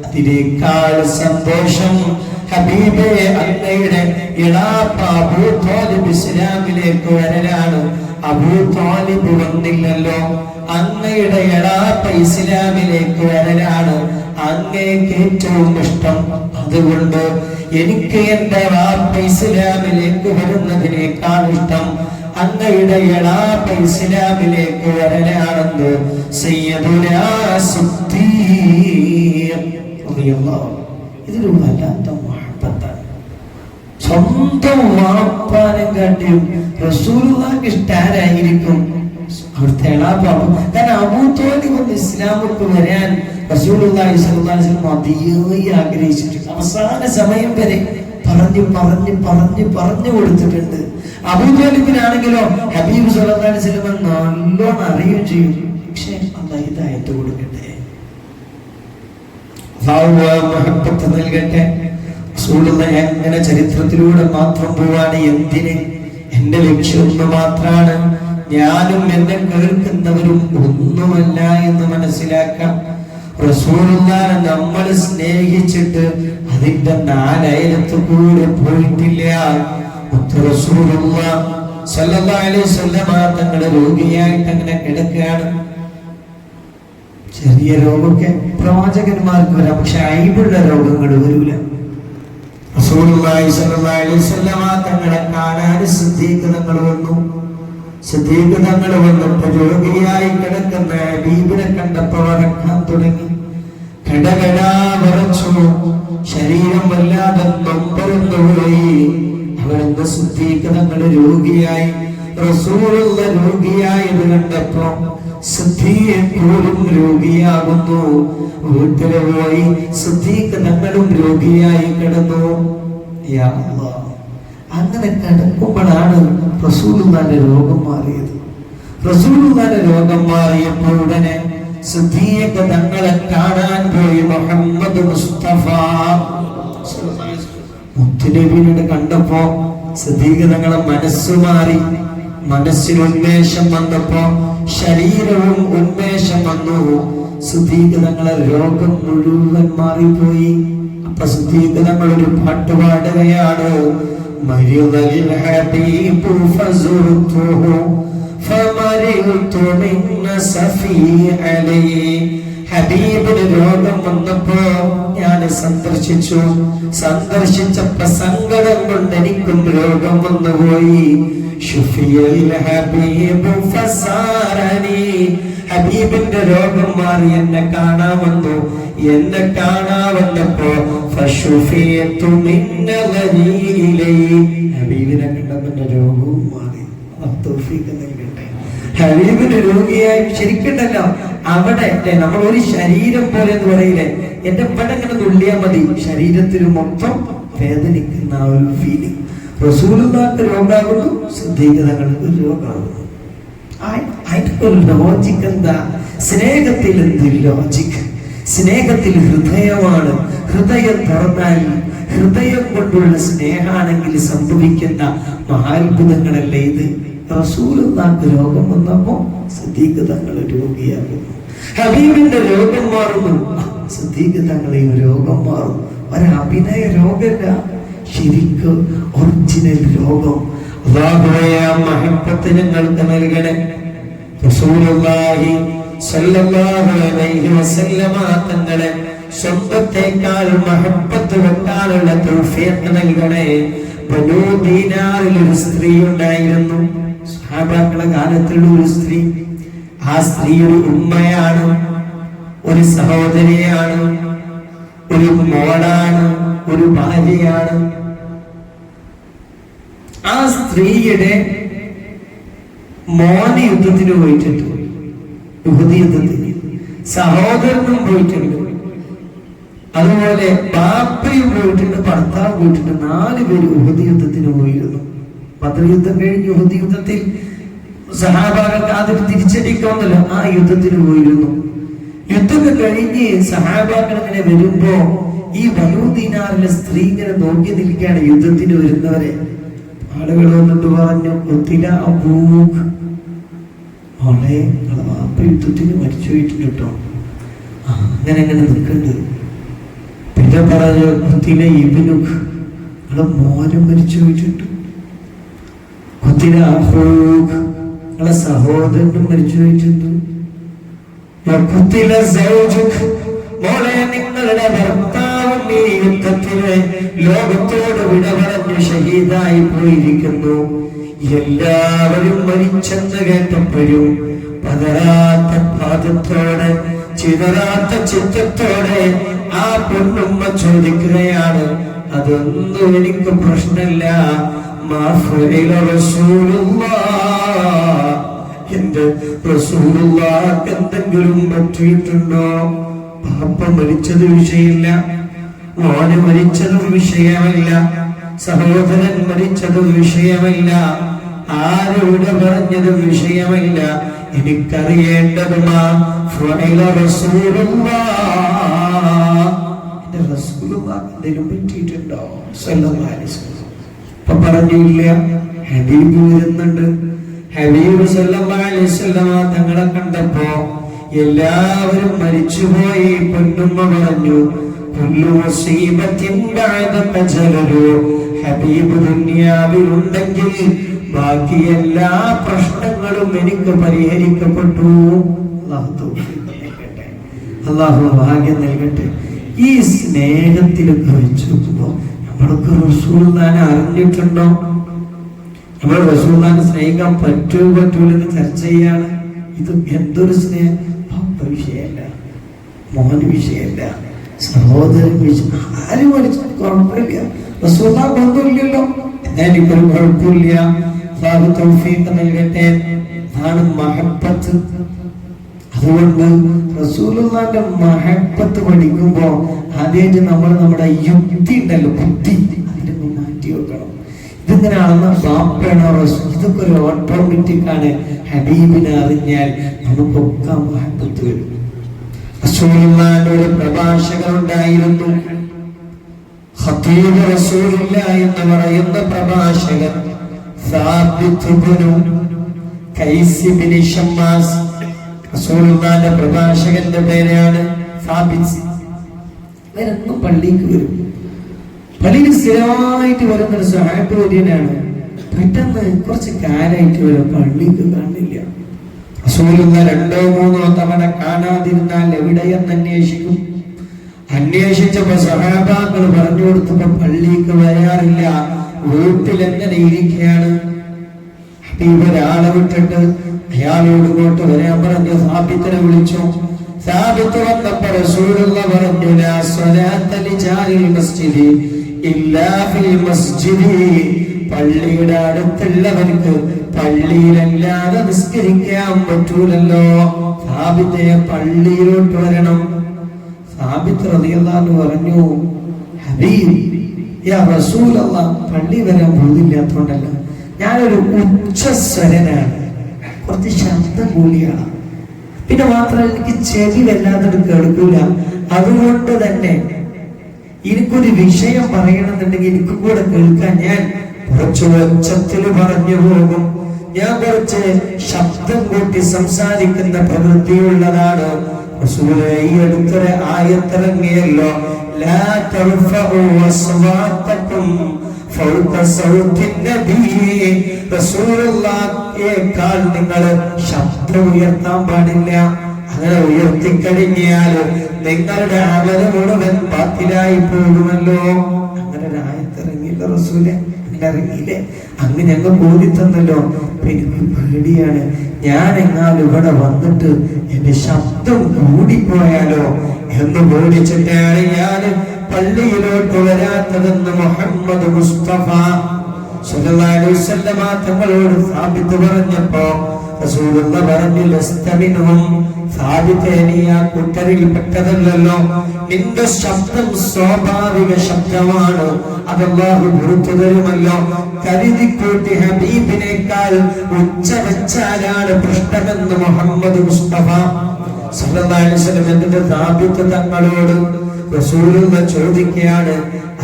അതിനേക്കാൾ സന്തോഷം ഹബീബേ അങ്ങയുടെ ഇളാപ്പ അബൂ ത്വാലിബ് ഇസ്ലാമിലേക്ക് വരലാണ്. അബൂ ത്വാലിബ് വന്നില്ലല്ലോ, അങ്ങയുടെ ഇളാപ്പ ഇസ്ലാമിലേക്ക് വരലാണ് അങ്ങേക്ക് ഏറ്റവും ഇഷ്ടം. അതുകൊണ്ട് എനിക്ക് എന്റെ വാപ്പ ഇസ്ലാമിലേക്ക് വരുന്നതിനേക്കാൾ ഇഷ്ടം അങ്ങയുടെ ഇളാപ്പ ഇസ്ലാമിലേക്ക് വരലാണെന്ന് സയ്യിദുനാ സിദ്ദീഖ് റളിയല്ലാഹു. ഇതൊരു വല്ലാത്ത മഹബത്താണ്. സ്വന്തം വാപ്പാനെ കാട്ടിയും റസൂലുള്ളാഹിക്ക് ഇഷ്ടാരായിരിക്കും അവിടുത്തെ ഇളാപ്പാപ്പ. കാരണം അബൂ ത്വാലിബ് വന്ന് ഇസ്ലാമിലേക്ക് വരാൻ റസൂലുള്ളാഹി സ്വല്ലല്ലാഹു അലൈഹി വസല്ലം അതിയായി ആഗ്രഹിച്ചിട്ടുണ്ട്. അവസാന സമയം വരെ പറഞ്ഞു കൊടുത്തിട്ടുണ്ട്. അബൂ ത്വാലിബിനാണെങ്കിലോ ഹബീബ് സ്വല്ലല്ലാഹു അലൈഹി വസല്ലം നല്ലോണം അറിയുകയും ചെയ്യും. പക്ഷെ അല്ലാഹ് ഹിദായത്ത് കൊടുക്കട്ടെ, മഹബത്ത് നൽകട്ടെ. റസൂലുള്ളാഹി അങ്ങനെ ചരിത്രത്തിലൂടെ മാത്രം പോവാണ്. എന്തിന്? എന്റെ ലക്ഷ്യം ഒന്ന് മാത്രാണ്, ഞാനും എന്നെ കേൾക്കുന്നവരും ഒന്നുമല്ല എന്ന് മനസ്സിലാക്കാം. റസൂലുള്ളാഹിനെ നമ്മൾ സ്നേഹിച്ചിട്ട് അതിന്റെ നാലയലത്ത് കൂടെ പോയിട്ടില്ല. റസൂലുള്ളാഹി സ്വല്ലല്ലാഹു അലൈഹി വസല്ലം തങ്ങൾ രോഗിയായിട്ട് അങ്ങനെ കിടക്കുകയാണ്. ചെറിയ രോഗമൊക്കെ പ്രവാചകന്മാർക്ക് വരാം, പക്ഷെ അയ്ബുള്ള രോഗങ്ങൾ വരൂല. റസൂലുള്ളാഹി സ്വല്ലല്ലാഹു അലൈഹി വസല്ലം തങ്ങളെ കാണാൻ സിദ്ദീഖ് തങ്ങൾ വന്നു. സിദ്ദീഖ് തങ്ങൾ വന്നപ്പോൾ രോഗിയായി കിടക്കുന്ന ഹബീബിനെ കണ്ടപ്പോൾ വരക്കാൻ തുടങ്ങി. കടകടാ വിറച്ചു, ശരീരം വല്ലാതെ നൊമ്പരന്നുപോയി. അവിടുന്ന് സിദ്ദീഖ് തങ്ങൾ രോഗിയായി. റസൂലുള്ളാഹി രോഗിയായത് കണ്ടപ്പോ സിദ്ദീഖ് പോലും രോഗിയാകുന്നു. വീട്ടിൽ പോയി സിദ്ദീഖ് തങ്ങളും രോഗിയായി കിടന്നു. യാ അല്ലാഹ്, അങ്ങനെ കിടക്കുമ്പോഴാണ് റസൂലുള്ളാഹിന്റെ രോഗം മാറിയത്. റസൂലുള്ളാഹിന്റെ രോഗം മാറിയപ്പോൾ ഉടനെ സിദ്ദീഖ് തങ്ങളെ കാണാൻ പോയി. മുഹമ്മദ് മുസ്തഫ മുത്തുനബിയെ കണ്ടപ്പോ സിദ്ദീഖ് തങ്ങളെ മനസ്സ് മാറി. മനസ്സിൽ ഉന്മേഷം വന്നപ്പോ ശരീരവും ഉന്മേഷം വന്നു. സിദ്ദീഖ് തങ്ങളെ രോഗം മുഴുവൻ മാറിപ്പോയി. അപ്പൊ സിദ്ദീഖ് തങ്ങൾ ഒരു പാട്ട് പാടുകയാണ്. മരിദൽ ഹബീബു ഫസുർതുഹു ഫമരിതു മിൻ നസഫി അലൈഹി. ഹബീബിന് രോഗം വന്നപ്പോ ഞാൻ സന്ദർശിച്ചു. സന്ദർശിച്ചപ്പോ സങ്കടം കൊണ്ട് എനിക്കും രോഗം വന്നുപോയി. ശുഫിയൽ ഹബീബു ഫസാരനി. ഹബീബിന്റെ രോഗം മാറി എന്നെ കാണാമെന്നു. എന്നെ കാണാമെന്നപ്പോ ഫശുഫിയതു മിൻ നദീലി. ഹബീബിനെ കണ്ടപ്പോ രോഗവും മാറി. തൗഫീഖ് നൽകട്ടെ. ഹബീബിന് രോഗിയായി ശരിക്കുണ്ടല്ലോ അവിടെ നമ്മൾ ഒരു ശരീരം പോലെ എന്ന് പറയില്ലേ, എന്റെ പടങ്ങനെ തുള്ളിയാൽ മതി, ശരീരത്തിന് മൊത്തം വേദനിക്കുന്ന ആ ഒരു ഫീലിംഗ്. റസൂലുള്ളാഹിക്ക് രോഗാകുന്നു, സിദ്ദീഖ് തങ്ങൾക്ക് രോഗാകുന്നു. ഒരു ലോജിക് എന്താ? സ്നേഹത്തിൽ എന്ത് ലോജിക്? സ്നേഹത്തിൽ ഹൃദയമാണ്. ഹൃദയം തുറന്നാൽ, ഹൃദയം കൊണ്ടുള്ള സ്നേഹാണെങ്കിൽ സംഭവിക്കുന്ന മഹാത്ഭുതങ്ങളല്ലേ ഇത്. റസൂലുള്ളാഹിക്ക് രോഗം വന്നപ്പോ സിദ്ദീഖ് തങ്ങൾ രോഗിയാകുന്നു. ഹബീബിന്റെ രോഗം മാറുന്നു, സിദ്ദീഖ് തങ്ങളെ രോഗം മാറും. ഒരഭിനയ രോഗമല്ല, ശരിക്കും ഒറിജിനൽ രോഗം. അല്ലാഹുവേ ആ മഹബ്ബത്ത് ഞങ്ങൾക്ക് നൽകണേ. റസൂലുള്ളാഹി സ്വല്ലല്ലാഹു അലൈഹി വസല്ലമ തങ്ങളെ സ്വന്തത്തേക്കാൾ മഹബ്ബത്ത് വെക്കാനുള്ള തൗഫീഖ് നൽകണേ. ബനൂ ദീനാറിൽ ഒരു സ്ത്രീ ഉണ്ടായിരുന്നു, സ്വഹാബാക്കളുടെ കാലത്തുള്ള ഒരു സ്ത്രീ. ആ സ്ത്രീ ഒരു ഉമ്മയാണ്, ഒരു സഹോദരിയാണ്, ഒരു മോളാണ്, ഒരു ഭാര്യയാണ്. ആ സ്ത്രീയുടെ മോന് യുദ്ധത്തിന് പോയിട്ടുണ്ട്, യുഹദി യുദ്ധത്തിന്. സഹോദരനും പോയിട്ടുണ്ട്, അതുപോലെ ബാപ്പയും പോയിട്ടുണ്ട്, ഭർത്താവ് പോയിട്ടുണ്ട്. 4 പേര് ഉഹദ് യുദ്ധത്തിന് പോയിരുന്നു. ബദർ യുദ്ധം കഴിഞ്ഞ് ഉഹദ് യുദ്ധത്തിൽ സഹാബാക്കൾക്ക് അതിന് തിരിച്ചടിക്കാമെന്നല്ലോ, ആ യുദ്ധത്തിന് പോയിരുന്നു. യുദ്ധമൊക്കെ കഴിഞ്ഞ് സഹാബാക്കൾ ഇങ്ങനെ വരുമ്പോ ഈ ബനൂ ദീനാറിലെ സ്ത്രീ ഇങ്ങനെ നോക്കി നിൽക്കുകയാണ് യുദ്ധത്തിന് വരുന്നവരെ. ആളുകൾ വന്നിട്ട് പറഞ്ഞു, ഖുതില അബൂക്ക്, മോളെ ബാപ്പ യുദ്ധത്തിന് മരിച്ചു പോയിട്ടുണ്ട് കേട്ടോ. അങ്ങനെ അങ്ങനെ നിൽക്കേണ്ടത്. പിന്നെ പറഞ്ഞു, ഖുതില ഇബ്നുക്ക്, നിങ്ങളെ മോനും മരിച്ചു പോയിട്ടുണ്ട്. ഖുതില അഖൂക്ക്, നിങ്ങളെ സഹോദരനും മരിച്ചു പോയിട്ടുണ്ട്. ഖുതില സൗജുക്ക്, മോളെ നിങ്ങളുടെ ഭർത്താവും ഈ യുദ്ധത്തിന് ലോകത്തോട് വിട പറഞ്ഞു ഷഹീദായി പോയിരിക്കുന്നു. എല്ലാവരും മരിച്ചെന്ന് കേട്ടപ്പോഴും പതരാത്ത പാദത്തോടെ, ചിതറാത്ത ചിത്തത്തോടെ ആ പൊന്നുമ്മ ചോദിക്കുകയാണ്, അതൊന്നും എനിക്ക് പ്രശ്നമില്ല, എന്റെ റസൂലുള്ളാഹിക്ക് എന്തെങ്കിലും പറ്റിയിട്ടുണ്ടോ? പാപ്പ മരിച്ചത് വിഷയമില്ല, മോന് മരിച്ചതും വിഷയമല്ല, സഹോദരൻ മരിച്ചതും വിഷയമല്ല, ആരോട് പറഞ്ഞതും വിഷയമല്ല. എനിക്കറിയേണ്ടതുമാ എന്തെങ്കിലും പറ്റിയിട്ടുണ്ടോ? ഇപ്പൊ പറഞ്ഞില്ല, ഹബീബ് വരുന്നുണ്ട്. ഹബീബ് സല്ലല്ലാഹു അലൈഹി വസല്ലമ തങ്ങളെ കണ്ടപ്പോ എല്ലാവരും മരിച്ചുപോയി. പൊന്നുമ്മ പറഞ്ഞു, ഹബീബ് ദുനിയാവിലുണ്ടെങ്കിൽ ബാക്കി എല്ലാ പ്രശ്നങ്ങളും എനിക്ക് പരിഹരിക്കപ്പെട്ടു. അല്ലാഹു ഭാഗ്യം നൽകട്ടെ. ഈ സ്നേഹത്തിലൊക്കെ വെച്ച് നോക്കുമ്പോ നമ്മളൊക്കെ റസൂലുള്ളാഹിനെ അറിഞ്ഞിട്ടുണ്ടോ? നമ്മൾ റസൂലുള്ളാഹിനെ സ്നേഹിക്കാൻ പറ്റൂലെന്ന് ചർച്ച ചെയ്യാണ്. ഇത് എന്തൊരു സ്നേഹം! വിഷയമല്ല, മോന് വിഷയമല്ല, സഹോദരൻ വിഷയം, ആരും മരിച്ചു കുഴപ്പമില്ല, റസൂലുള്ളാഹി ബന്ധമില്ലല്ലോ, എന്നാലും ഒരു കുഴപ്പമില്ല. അല്ലാഹു തൗഫീഖ് നൽകട്ടെ. അതാണ് മഹബ്ബത്ത്. അതുകൊണ്ട് റസൂലുള്ളാഹിന്റെ മഹബ്ബത്ത് പഠിക്കുമ്പോ ആദ്യമായിട്ട് നമ്മൾ നമ്മുടെ യുക്തി ഉണ്ടല്ലോ, ബുദ്ധി, അതിലൊന്ന് മാറ്റി വെക്കണം. ഇത് ഇതിങ്ങനെയാണെന്ന ബാപ്പയാണോ റസൂൽ, ഇതൊക്കെ ഒരു ഓട്ടോമാറ്റിക് ആണ്. ഹബീബിനെ അറിഞ്ഞാൽ നമുക്കൊക്കെ മഹബത്ത് വരും. റസൂലുള്ളാഹിന്റെ ഒരു പ്രഭാഷകനുണ്ടായിരുന്നു, ഖതീബ് റസൂലുള്ളാഹി എന്ന് പറയുന്ന പ്രഭാഷകൻ സാബിത്ത് ഇബ്നു ഖൈസ് ഇബ്നു ഷമ്മാസ്. റസൂലുള്ളാഹിന്റെ പ്രഭാഷകന്റെ പേരാണ് സാബിത്ത്. അവരെന്നും പള്ളിക്ക് വരും. പള്ളിയിൽ സ്ഥിരമായിട്ട് വരുന്ന ഒരു സ്വഹാബി വര്യനാണ്. പെട്ടെന്ന് കുറച്ച് കാലായിട്ട് വരും, പള്ളിക്ക് കാണില്ല. റസൂലുള്ളാഹി 2-3 തവണ കാണാതിരുന്നാൽ എവിടെയെന്ന് അന്വേഷിക്കും. അന്വേഷിച്ചപ്പോ സഹാബാക്കൾ പറഞ്ഞു കൊടുത്തപ്പോ പള്ളിക്ക് വരാറില്ല, വീട്ടിലെങ്ങനെ ഇരിക്കുകയാണ്. ഒരാളെ വിട്ടിട്ട് അയാളോട് ഇങ്ങോട്ട് വരാൻ പറഞ്ഞു. സാബിത്തിനെ വിളിച്ചു. സാബിത്ത് വന്നപ്പോ റസൂലുള്ളാഹി പറഞ്ഞു, ലാ സ്വലാത്ത ലിജാരിൽ മസ്ജിദി ഇല്ലാ ഫിൽ മസ്ജിദി. പള്ളിയുടെ അടുത്തുള്ളവർക്ക് പള്ളിയിലല്ലാതെ നിസ്കരിക്കാൻ പറ്റൂലല്ലോ. സാബിത്തെ പള്ളിയിലോട്ട് വരണം. സാബിത്ത് റളിയല്ലാഹു അൻഹു പറഞ്ഞു, ഹബീബ് യാ റസൂലല്ലാഹ്, പള്ളി വരാൻ ബോധില്ലാത്തോണ്ടല്ല, ഞാനൊരു ഉച്ചസ്വരനാണ്, കുറച്ച് ശബ്ദം കൂടിയാണ്. പിന്നെ മാത്രമല്ല എനിക്ക് ചെവി വല്ലാതെ കേൾക്കൂല. അതുകൊണ്ട് തന്നെ എനിക്കൊരു വിഷയം പറയണമെന്നുണ്ടെങ്കിൽ എനിക്കും കൂടെ കേൾക്കാൻ ഞാൻ കുറച്ച് ഉച്ചത്തിൽ പറഞ്ഞു പോകും. ഞാൻ കുറച്ച് ശബ്ദം കൂട്ടി സംസാരിക്കുന്ന പ്രവൃത്തിയുള്ളതാണ്. ഈ അടുത്തൊരു ആയത്തിറങ്ങിയല്ലോ, ലാ തർഫഉ അസ്വാതകും ഫൗക സൗത്തിൻ നബി. റസൂലുള്ളാഹിയേക്കാൾ നിങ്ങൾ ശബ്ദം ഉയർത്താൻ പാടില്ല. അങ്ങനെ ഉയർത്തിക്കഴിഞ്ഞാൽ നിങ്ങളുടെ അമല് മുഴുവൻ ബാത്തിലായി പോകുമല്ലോ. അങ്ങനെ ഒരു ആയത്തിറങ്ങിയില്ല റസൂലെ, അങ്ങനെ ഇറങ്ങിയില്ലേ? അങ്ങ് ഞങ്ങൾ ബോധി തന്നല്ലോ. എനിക്ക് പേടിയാണ്, ഞാൻ എങ്ങാനും ഇവിടെ വന്നിട്ട് എന്റെ ശബ്ദം കൂടിപ്പോയാലോ എന്ന് ബോധിച്ചിട്ടാണ് ഞാൻ പള്ളിയിലോട്ട് വരാത്തതെന്ന് മുഹമ്മദ് മുസ്തഫ സ്വല്ലല്ലാഹു അലൈഹി വസല്ലമ തങ്ങളോട് സാബിത്ത് പറഞ്ഞപ്പോ റസൂലുള്ളാഹി പറഞ്ഞു, ലസ്ത മിൻഹും, സാബിത്തേ നീ ആ കൂട്ടരിൽ പെട്ടതല്ലല്ലോ. നിന്റെ ശബ്ദം സ്വാഭാവിക ശബ്ദമാണ്, അത് അല്ലാഹു പുറത്തു തരുമല്ലോ. കരുതിക്കൂട്ടി ഹബീബിനേക്കാൾ ഉച്ച വെച്ചാലാണ് പ്രശ്നമെന്ന് മുഹമ്മദ് മുസ്തഫ സ്വല്ലല്ലാഹു അലൈഹി വസല്ലം. എന്നിട്ട് സാബിത്ത് തങ്ങളോട് റസൂലുള്ളാഹി ചോദിക്കുകയാണ്,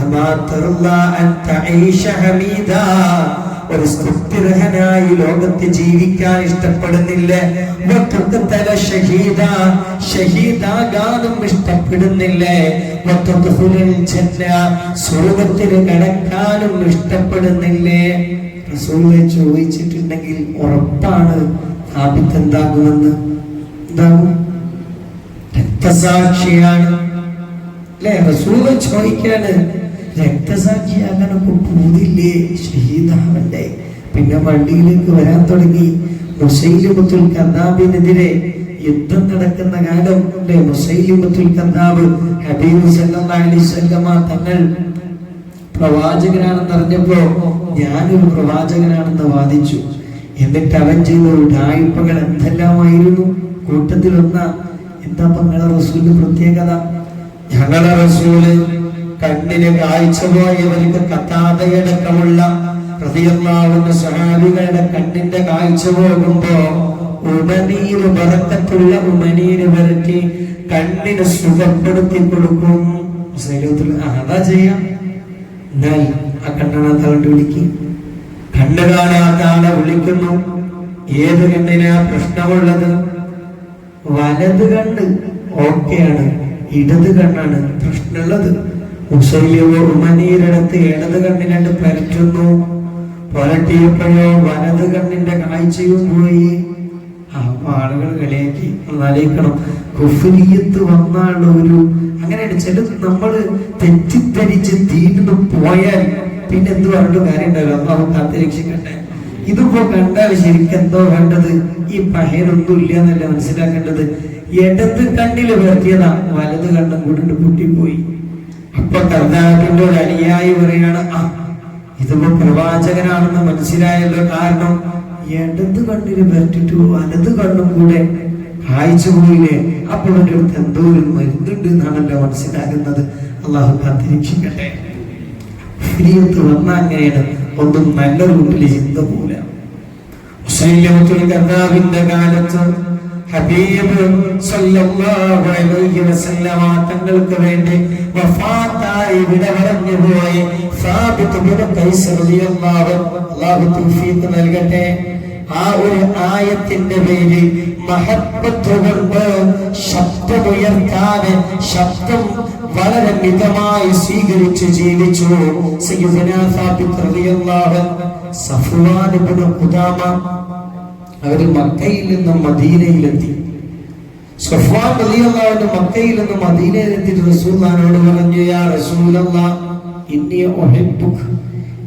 അമാ തർലാ അൻ തഈശ ഹമീദാ, ഒരു സ്തുത്യർഹനായി ലോകത്ത് ജീവിക്കാൻ ഇഷ്ടപ്പെടുന്നില്ലേ? ഷഹീദാകാനും ഇഷ്ടപ്പെടുന്നില്ലേ? സ്വർഗത്തിൽ കടക്കാനും ഇഷ്ടപ്പെടുന്നില്ലേ? റസൂലുള്ളാഹി ചോദിച്ചിട്ടുണ്ടെങ്കിൽ ഉറപ്പാണ് സാബിത്ത് എന്താകുമെന്ന്. എന്താകും? രക്തസാക്ഷിയാണ് അല്ലെ? റസൂലുള്ളാഹി ചോദിക്കാണ്, രക്തസാക്ഷിയാകാനൊക്കെ പോതില്ലേ, ഷഹീദാവണ്ടേ? പിന്നെ പള്ളിയിലേക്ക് വരാൻ തുടങ്ങി. മുസൈലിമത്തുൽ കദ്ദാബിനെതിരെ യുദ്ധം നടക്കുന്ന കാലം അല്ലെ? മുസൈലിമത്തുൽ കദ്ദാബ് ഹബീബ് സല്ലല്ലാഹു അലൈഹി വസല്ലമ തങ്ങൾ പ്രവാചകനാണെന്ന് അറിഞ്ഞപ്പോ ഞാനൊരു പ്രവാചകനാണെന്ന് വാദിച്ചു. എന്നിട്ട് അവൻ ചെയ്ത ഉഡായിപ്പകൾ എന്തെല്ലാമായിരുന്നു. കൂട്ടത്തിലൊന്ന എന്താ നിങ്ങളുടെ റസൂലിന്റെ പ്രത്യേകത? ഞങ്ങളുടെ റസൂല് കണ്ണിന് കാഴ്ച പോയവർക്ക് ഖതാദയടക്കമുള്ള റളിയല്ലാഹു സ്വഹാബികളുടെ കണ്ണിന്റെ കാഴ്ച പോകുമ്പോ ഉമനീര് ബറക്കത്തുള്ള ഉമനീര് വരട്ടി കണ്ണിന് സുഖപ്പെടുത്തി കൊടുക്കും. അതാ ചെയ്യാം. എന്നാൽ ആ കണ്ണാത്ത കണ്ടു വിളിക്കും. കണ്ണ് കാണാത്ത ആളെ വിളിക്കുന്നു. ഏത് കണ്ണിനാ പ്രശ്നമുള്ളത്? വലത് കണ്ണ് ഓക്കെയാണ്, ഇടത് കണ്ണാണ് പ്രശ്നമുള്ളത്. ഉമനീരടുത്ത് ഇടത് കണ്ണിനണ്ട് പരറ്റുന്നു. പുരട്ടിയപ്പോഴോ വലത് കണ്ണിന്റെ കാഴ്ചയും പോയി. അപ്പൊ ആളുകൾ കളിയാക്കി. ആലോചിക്കണം, കുഫ്രിയത്ത് വന്നാണ് ഒരു അങ്ങനെയാണ് ചിലത് നമ്മള് തെറ്റിദ്ധരിച്ച് തീർന്നു പോയാൽ പിന്നെ എന്ത് പറഞ്ഞിട്ട് കാര്യം ഉണ്ടാവില്ല. അപ്പൊ അവൻ കാത്തിരക്ഷിക്കട്ടെ. ഇതിപ്പോ കണ്ടാൽ ശരിക്കും എന്തോ വേണ്ടത്, ഈ പഹയനൊന്നും ഇല്ല എന്നല്ല മനസ്സിലാക്കേണ്ടത്. ഇടത് കണ്ണില് പരത്തിയതാ, വലത് കണ്ണും കൂടി പൊട്ടിപ്പോയി. അപ്പൊ കർദാബിന്റെ ഒരു അനുയായി പറയാണ്, ഇതിപ്പോ പ്രവാചകനാണെന്ന് മനസ്സിലായല്ലോ. കാരണം ഇടത് കണ്ണിന് പരട്ടിട്ട് വലത് കണ്ണും കൂടെ കാഴ്ച പോയില്ലേ. അപ്പോൾ എൻ്റെ അടുത്ത് എന്തോ ഒരു മരുന്നുണ്ട് എന്നാണല്ലോ മനസ്സിലാകുന്നത്. അള്ളാഹു കാത്തിരക്ഷിക്കട്ടെ. ഫിരിയത്ത് വന്ന അങ്ങനെയാണ്. ഒന്നും നല്ല റൂട്ടിൽ ചിന്ത പോല. മുസൈലമത്തുൽ കദ്ദാബിന്റെ കാലത്ത് ഹബീബ് സല്ലല്ലാഹു അലൈഹി വസല്ലമ തങ്ങൾക്ക് വേണ്ടി വഫാത്തായി വിട പറഞ്ഞു പോയി സാബിത്ത് ഇബ്നു ഖൈസ് റളിയല്ലാഹു അല്ലാഹു തൗഫീഖ് നൽകട്ടെ. ആ ഒരു ആയത്തിന്റെ പേരിൽ മഹബ്ബത്ത് കൊണ്ട് ശബ്ദമുയർത്താതെ ശബ്ദം വളരെ മിതമായി സ്വീകരിച്ച് ജീവിച്ചു സയ്യിദുനാ സാബിത്ത് റളിയല്ലാഹു. സഫ്വാൻ ഇബ്നു ഖുദാമ അവര് മക്കയിൽ നിന്ന് മദീനയിലെത്തി. സഫ്വാൻ റളിയല്ലാഹു മക്കയിൽ നിന്ന് മദീനയിലെത്തിയിട്ട് റസൂലുള്ളാഹിനോട് പറഞ്ഞു, യാ റസൂലല്ലാഹ് ഇന്നി ഉഹിബ്ബുക,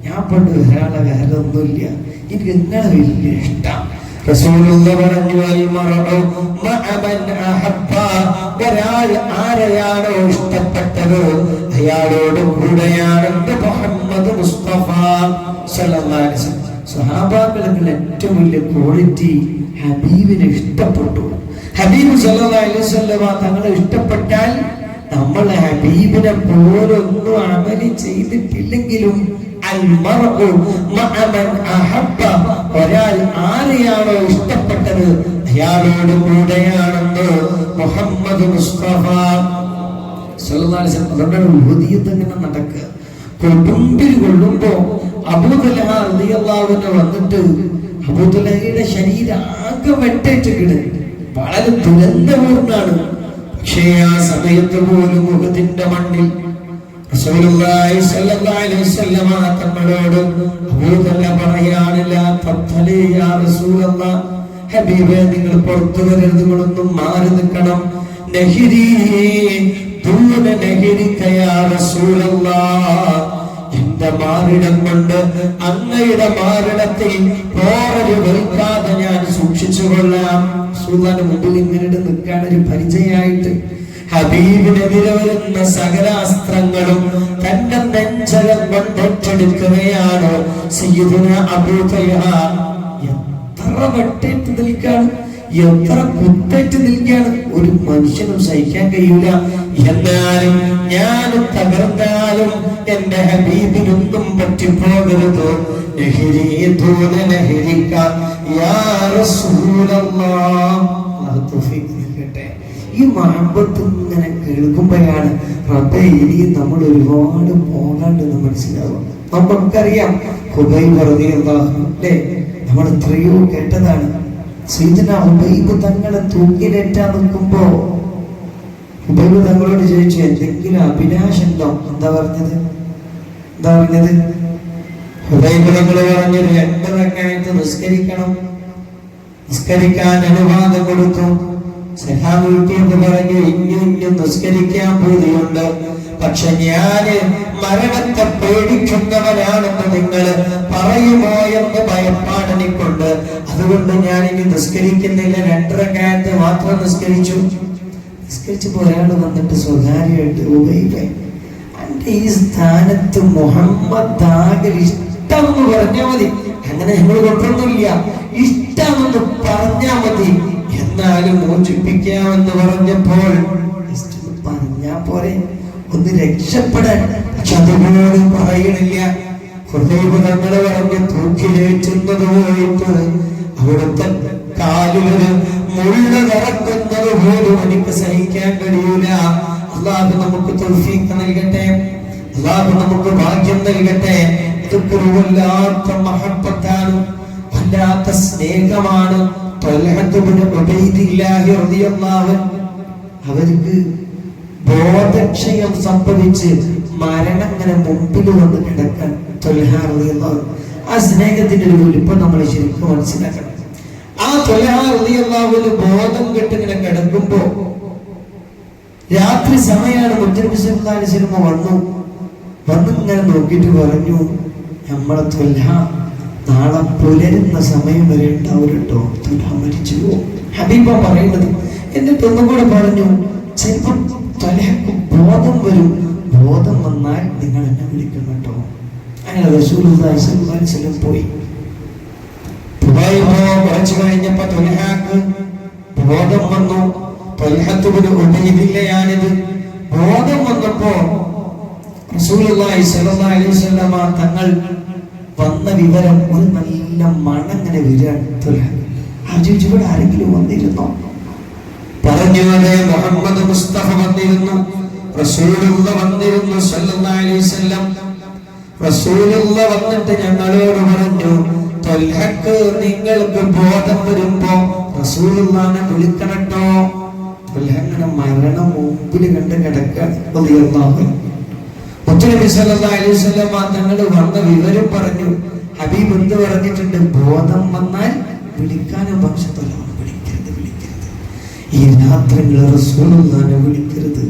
ഞാൻ പണ്ട് ഒരാളെ കാര്യമൊന്നുമില്ല, എനിക്ക് നിങ്ങളെ വലിയ ഇഷ്ടം. റസൂലുള്ളാഹി പറഞ്ഞു, അൽ മർഉ മഅ മൻ അഹബ്ബ, ഒരാൾ ആരെയാണോ ഇഷ്ടപ്പെട്ടത് അയാളോട് കൂടെയാണ് മുഹമ്മദ് മുസ്തഫ സല്ലല്ലാഹു അലൈഹി വസല്ലം. സ്വഹാബാക്കളുടെ ഏറ്റവും വലിയ ക്വാളിറ്റി ഹബീബിനെ ഇഷ്ടപ്പെട്ടു. ഹബീബ് സല്ലല്ലാഹു അലൈഹി വസല്ലം തങ്ങളെ ഇഷ്ടപ്പെട്ടാൽ നമ്മൾ ഹബീബിനെ പോലൊന്നും അമലി ചെയ്തിട്ടില്ലെങ്കിലും അൽ മർഉ മഅ മൻ അഹബ്ബ, ഒരാൾ ആരെയാണോ ഇഷ്ടപ്പെട്ടത് അയാളോട് കൂടെയാണെന്ന് മുഹമ്മദ് മുസ്തഫ സല്ലല്ലാഹു അലൈഹി വസല്ലം. അതുകൊണ്ടാണ് ഉഹുദിയത്ത് ഇങ്ങനെ നടക്കുക. കൊടുമ്പിൽ കൊള്ളുമ്പോ അബൂതലഹ റളിയല്ലാഹു അൻഹു വന്നിട്ട് അബൂതലഹയുടെ ശരീരം ആകെ വെട്ടേറ്റിട്ട് വളരെ ദുരന്തപൂർണ്ണാണ്. പക്ഷേ ആ സമയത്ത് പോലും ഉഹുദിന്റെ മണ്ണിൽ റസൂലുള്ളാഹി സ്വല്ലല്ലാഹു അലൈഹി വസല്ലം തങ്ങളോട് അബൂതലഹ പറയാണ്, ലാ തത്ലി യാ റസൂലല്ലാഹ്, ഹബീബേ നിങ്ങൾ പുറത്തു വരരുത്, നിങ്ങളൊന്നും മാറി നിൽക്കണം. നഹിരി ദൂന നഹിരിക യാ റസൂലല്ലാഹ്, എന്റെ മാറിടം കൊണ്ട് അങ്ങയുടെ മാറിടത്തിൽ പോറല് വെറുക്കാതെ ഞാൻ സൂക്ഷിച്ചു കൊള്ളാം. റസൂലുള്ളാഹിന്റെ മുമ്പിൽ ഇങ്ങനെ നിൽക്കാൻ ഒരു പരിചയമായിട്ട് ഹബീബിനെതിരെ വരുന്ന സകല അസ്ത്രങ്ങളും തന്റെ നെഞ്ചകം കൊണ്ട് ഏറ്റെടുക്കുകയാണ് സയ്യിദുനാ അബൂതൽഹ. എത്ര വെട്ടേറ്റ് നിൽക്കാണ്, എത്ര കുത്തേറ്റ് നിൽക്കുകയാണ്, ഒരു മനുഷ്യനും സഹിക്കാൻ കഴിയൂല. എന്നാലും ഞാൻ തകർന്നാലും എന്റെ ഹബീബിനൊന്നും പറ്റിപ്പോകരുത്. ഈ മഹബത്ത് ഇങ്ങനെ കേൾക്കുമ്പോഴാണ് റബ്ബേ ഇനിയും നമ്മൾ ഒരുപാട് പോകാണ്ടെന്ന് മനസ്സിലാവും. നമുക്കറിയാം ഹുബൈബ് റളിയല്ലാഹു അല്ലേ, നമ്മൾ എത്രയോ കേട്ടതാണ്. സയ്യിദുനാ ഹുബൈബ് തങ്ങളെ തൂക്കിലേറ്റാൻ നിൽക്കുമ്പോ ഹുബൈബ് തങ്ങളോട് ചോദിച്ചു, എന്തെങ്കിലും അഭിലാഷുണ്ടോ? എന്താ പറഞ്ഞത്? ഹുബൈബ് തങ്ങൾ പറഞ്ഞു, 2 റക്അത്ത് നിസ്കരിക്കണം. നിസ്കരിക്കാൻ അനുവാദം കൊടുത്തു. സലാം വീട്ടിയെന്ന് പറഞ്ഞു, ഇനിയും നിസ്കരിക്കാൻ പൂതിയുണ്ട്, പക്ഷെ ഞാന് മരണത്തെ പേടിക്കുന്നവരാണെന്ന് നിങ്ങൾ പറയുമോ എന്ന് ഭയപ്പാടെനിക്കൊണ്ട്, അതുകൊണ്ട് ഞാൻ ഇനി നിസ്കരിക്കുന്നില്ല, 2 റക്അത്ത് മാത്രം നിസ്കരിച്ചു. നിസ്കരിച്ചപ്പോ ഒരാൾ വന്നിട്ട് സ്വകാര്യമായിട്ട്, ഉബൈബേ അന്റെ ഈ സ്ഥാനത്ത് മുഹമ്മദ് ആകെ ഇഷ്ടമെന്ന് പറഞ്ഞാൽ മതി, അങ്ങനെ നമ്മൾ കൊണ്ടൊന്നുമില്ല, ഇഷ്ടമെന്ന് പറഞ്ഞാൽ മതി, എന്നാലും മോചിപ്പിക്കാമെന്ന് പറഞ്ഞപ്പോൾ പറഞ്ഞാ പോരെ, ഒന്ന് രക്ഷപ്പെടാൻ. പക്ഷെ അതുപോലും പറയണില്ല. ഹുദൈബ തങ്ങളെ പറഞ്ഞ് തൂക്കിലേറ്റുന്നത് പോയിട്ട് അവിടുത്തെ കാലിലൊരു മുള്ള് നിറക്കുന്നത് പോലും എനിക്ക് സഹിക്കാൻ കഴിയൂല. അല്ലാഹു നമുക്ക് തൗഫീഖ് നൽകട്ടെ, അല്ലാഹു നമുക്ക് ഭാഗ്യം നൽകട്ടെ. ഇതൊക്കെ ഒരു വല്ലാത്ത മഹബ്ബത്താണ്, വല്ലാത്ത സ്നേഹമാണ്. അവർക്ക് ബോധക്ഷയം സംഭവിച്ച് മരണം ഇങ്ങനെ മുമ്പിൽ വന്ന് കിടക്കാൻ ആ സ്നേഹത്തിന്റെ ഒരു വലിപ്പം നമ്മൾ ശരിക്കും മനസ്സിലാക്കണം. ആ ബോധം കെട്ടിങ്ങനെ കിടക്കുമ്പോ രാത്രി സമയമാണ്. മുത്തനബി സല്ലല്ലാഹു അലൈഹി വസല്ലം വന്നിങ്ങനെ നോക്കിയിട്ട് പറഞ്ഞു, നമ്മളെ ത്വൽഹ നാളെ പുലരുന്ന സമയം വരെ ഉണ്ടാവില്ലട്ടോ, ത്വൽഹ മരിച്ചു പോകും. ഹബീബ പറയുന്നത്. എന്നിട്ട് ഒന്നും കൂടെ പറഞ്ഞു, ചിലപ്പോൾ ത്വൽഹക്ക് ബോധം വരും, ബോധം വന്നാൽ നിങ്ങൾ എന്നെ വിളിക്കണം കേട്ടോ. അങ്ങനെ റസൂലുള്ളാഹി സ്വല്ലല്ലാഹു അലൈഹി വസല്ലം പോയി. കുറച്ചു കഴിഞ്ഞപ്പോ ത്വൽഹക്ക് ബോധം വന്നു. ത്വൽഹത്ത് ഇബ്നു ഉബൈദില്ലയാണിത്. ബോധം വന്നപ്പോ റസൂലുള്ളാഹി സ്വല്ലല്ലാഹു അലൈഹി വസല്ലം തങ്ങൾ വന്ന വിവരം ഒരു നല്ല മണങ്ങനെ വരികയാണ്. ഇവിടെ ആരെങ്കിലും വന്നിരുന്നോ? പറഞ്ഞു, അതെ, മുഹമ്മദ് മുസ്തഫ വന്നിരുന്നു, റസൂലുള്ള വന്നിരുന്നു സല്ലല്ലാഹു അലൈഹി വസല്ലം. റസൂലുള്ള വന്നിട്ട് ഞങ്ങളോട് പറഞ്ഞു, ത്വൽഹക്ക് നിങ്ങൾക്ക് ബോധം വരുമ്പോ റസൂലുള്ളാഹിനെ വിളിക്കണട്ടോ. ത്വൽഹങ്ങനെ മരണം മുമ്പിൽ കണ്ട് കിടക്കാൻ മുത്തുനബി സല്ലല്ലാഹു അലൈഹി വസല്ലം തങ്ങൾ വന്ന വിവരം പറഞ്ഞു. ഹബീബ് എന്ത് പറഞ്ഞിട്ടുണ്ട്? ബോധം വന്നാൽ വിളിക്കാനും പക്ഷത്തല്ല, വിളിക്കരുത്, വിളിക്കരുത്. ഈ രാത്രികൾ റസൂലുള്ളാഹിനെ വിളിക്കരുത്.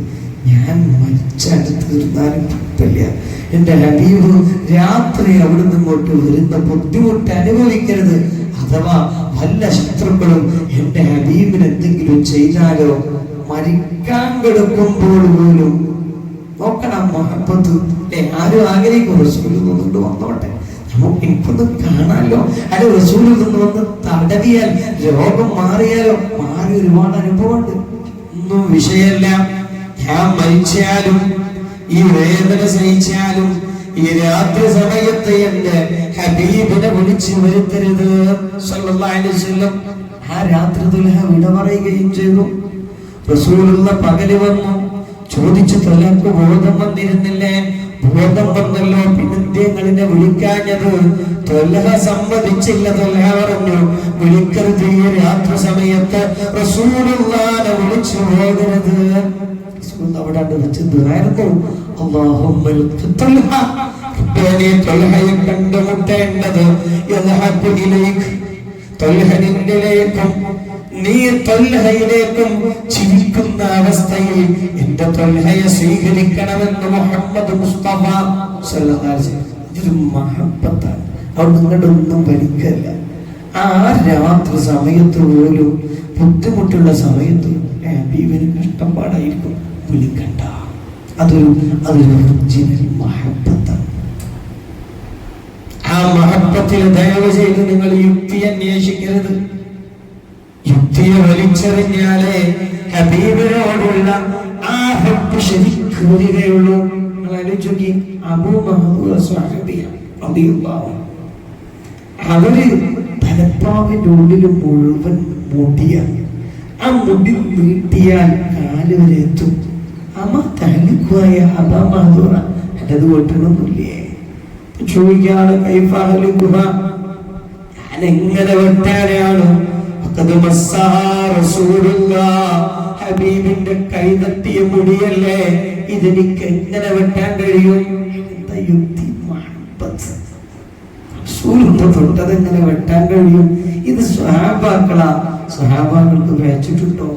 ഞാൻ മരിച്ചാൽ തീർന്നാലും കുഴപ്പമില്ല. എന്റെ ഹബീബ് രാത്രി അവിടുന്ന് ഇങ്ങോട്ട് വരുന്ന ബുദ്ധിമുട്ട് അനുഭവിക്കരുത്. അഥവാ വല്ല ശത്രുക്കളും എന്റെ ഹബീബിന് എന്തെങ്കിലും ചെയ്താലോ, മരിക്കാൻ കിടക്കുമ്പോൾ പോലും നോക്കണം മഹബത്ത്. ആരും ആഗ്രഹിക്കും റസൂലിൽ നിന്നുകൊണ്ട് വന്നോട്ടെ, നമുക്ക് എനിക്കൊന്ന് കാണാലോ. അല്ലെ റസൂലിൽ നിന്ന് വന്ന് തടവിയാൽ രോഗം മാറിയാലോ, മാറി ഒരുപാട് അനുഭവമുണ്ട്. ഒന്നും വിഷയമല്ല. ഞാൻ മരിച്ചാലും ഈ വേദന സഹിച്ചാലും ഈ രാത്രി സമയത്ത് എന്റെ ഹബീബിനെ വിളിച്ചു വരുത്തരുത് സല്ലല്ലാഹു അലൈഹി വസല്ലം. ആ രാത്രി ത്വൽഹ വിട പറയുകയും ചെയ്തു. റസൂലുള്ള പകല് വന്നു ചോദിച്ചു, ത്വൽഹക്ക് ബോധം വന്നിരുന്നില്ലേ? ബോധം വന്നല്ലോ, പിന്നെന്തെങ്ങനെ വിളിക്കാഞ്ഞത്? ത്വൽഹ സമ്മതിച്ചില്ല. ത്വൽഹ പറഞ്ഞു, വിളിക്കരുത്, ഈ രാത്രി സമയത്ത് റസൂലുള്ളാഹിനെ വിളിച്ചു പോകരുത്. അവിടെ വെച്ചതായിരുന്നു, ത്വൽഹയെ കണ്ടുമുട്ടേണ്ടത് ത്വൽഹനിലേക്കും നീ ത്വൽഹയിലേക്കും ചിരിക്കുന്ന അവസ്ഥയിൽ എന്റെ ത്വൽഹയെ സ്വീകരിക്കണമെന്ന് മുഹമ്മദ് മുസ്തഫ സല്ലല്ലാഹു അലൈഹി വസല്ലം. ഇതൊരു മഹബത്താണ്. അവിടെ നിങ്ങളുടെ ഒന്നും വലിക്കല്ല. ആ രാത്രി സമയത്ത് പോലും, ബുദ്ധിമുട്ടുള്ള സമയത്ത് ഹബീബിന് കഷ്ടപ്പാടായിരിക്കും, വിളിക്കണ്ട. അതൊരു ഒറിജിനൽ മഹബത്താണ്. ആ മഹബത്തിൽ ദയവ് ചെയ്ത് നിങ്ങൾ യുക്തി അന്വേഷിക്കരുത്. യുക്തിയെ വലിച്ചെറിഞ്ഞാലേ ഹബീബിനോടുള്ള ആ ഹബ്ബ് ശരിക്കും വരികയുള്ളൂ. നിങ്ങൾ ആലോചിച്ച് അബൂ മഹ്ദൂർ സ്വഹാബിയ റളിയല്ലാഹു അൻഹു, അവര് തലപ്പാവിന്റെ ഉള്ളിൽ മുഴുവൻ മുടിയാണ്. ആ മുടി നീട്ടിയാൽ കാല് വരെ എത്തും. അമ്മ തലിക്കുവായ അബാ മഹ്ദൂറ, എന്നത് വെട്ടണമെന്നില്ലേ? ചോദിക്കാണ്, കൈഫാഹലിക്കുക, ഞാൻ എങ്ങനെ വെട്ടാനാണ്? ഹബീബിന്റെ കൈ തട്ടിയ മുടിയല്ലേ, ഇതെനിക്ക് എങ്ങനെ വെട്ടാൻ കഴിയും? എന്താ യുക്തി? തൊട്ടതെങ്ങനെ വെട്ടാൻ കഴിയും? ഇത് സ്വഹാബാക്കളാ. സ്വഹാബാക്കൾക്ക് വെച്ചിട്ടുണ്ടോ?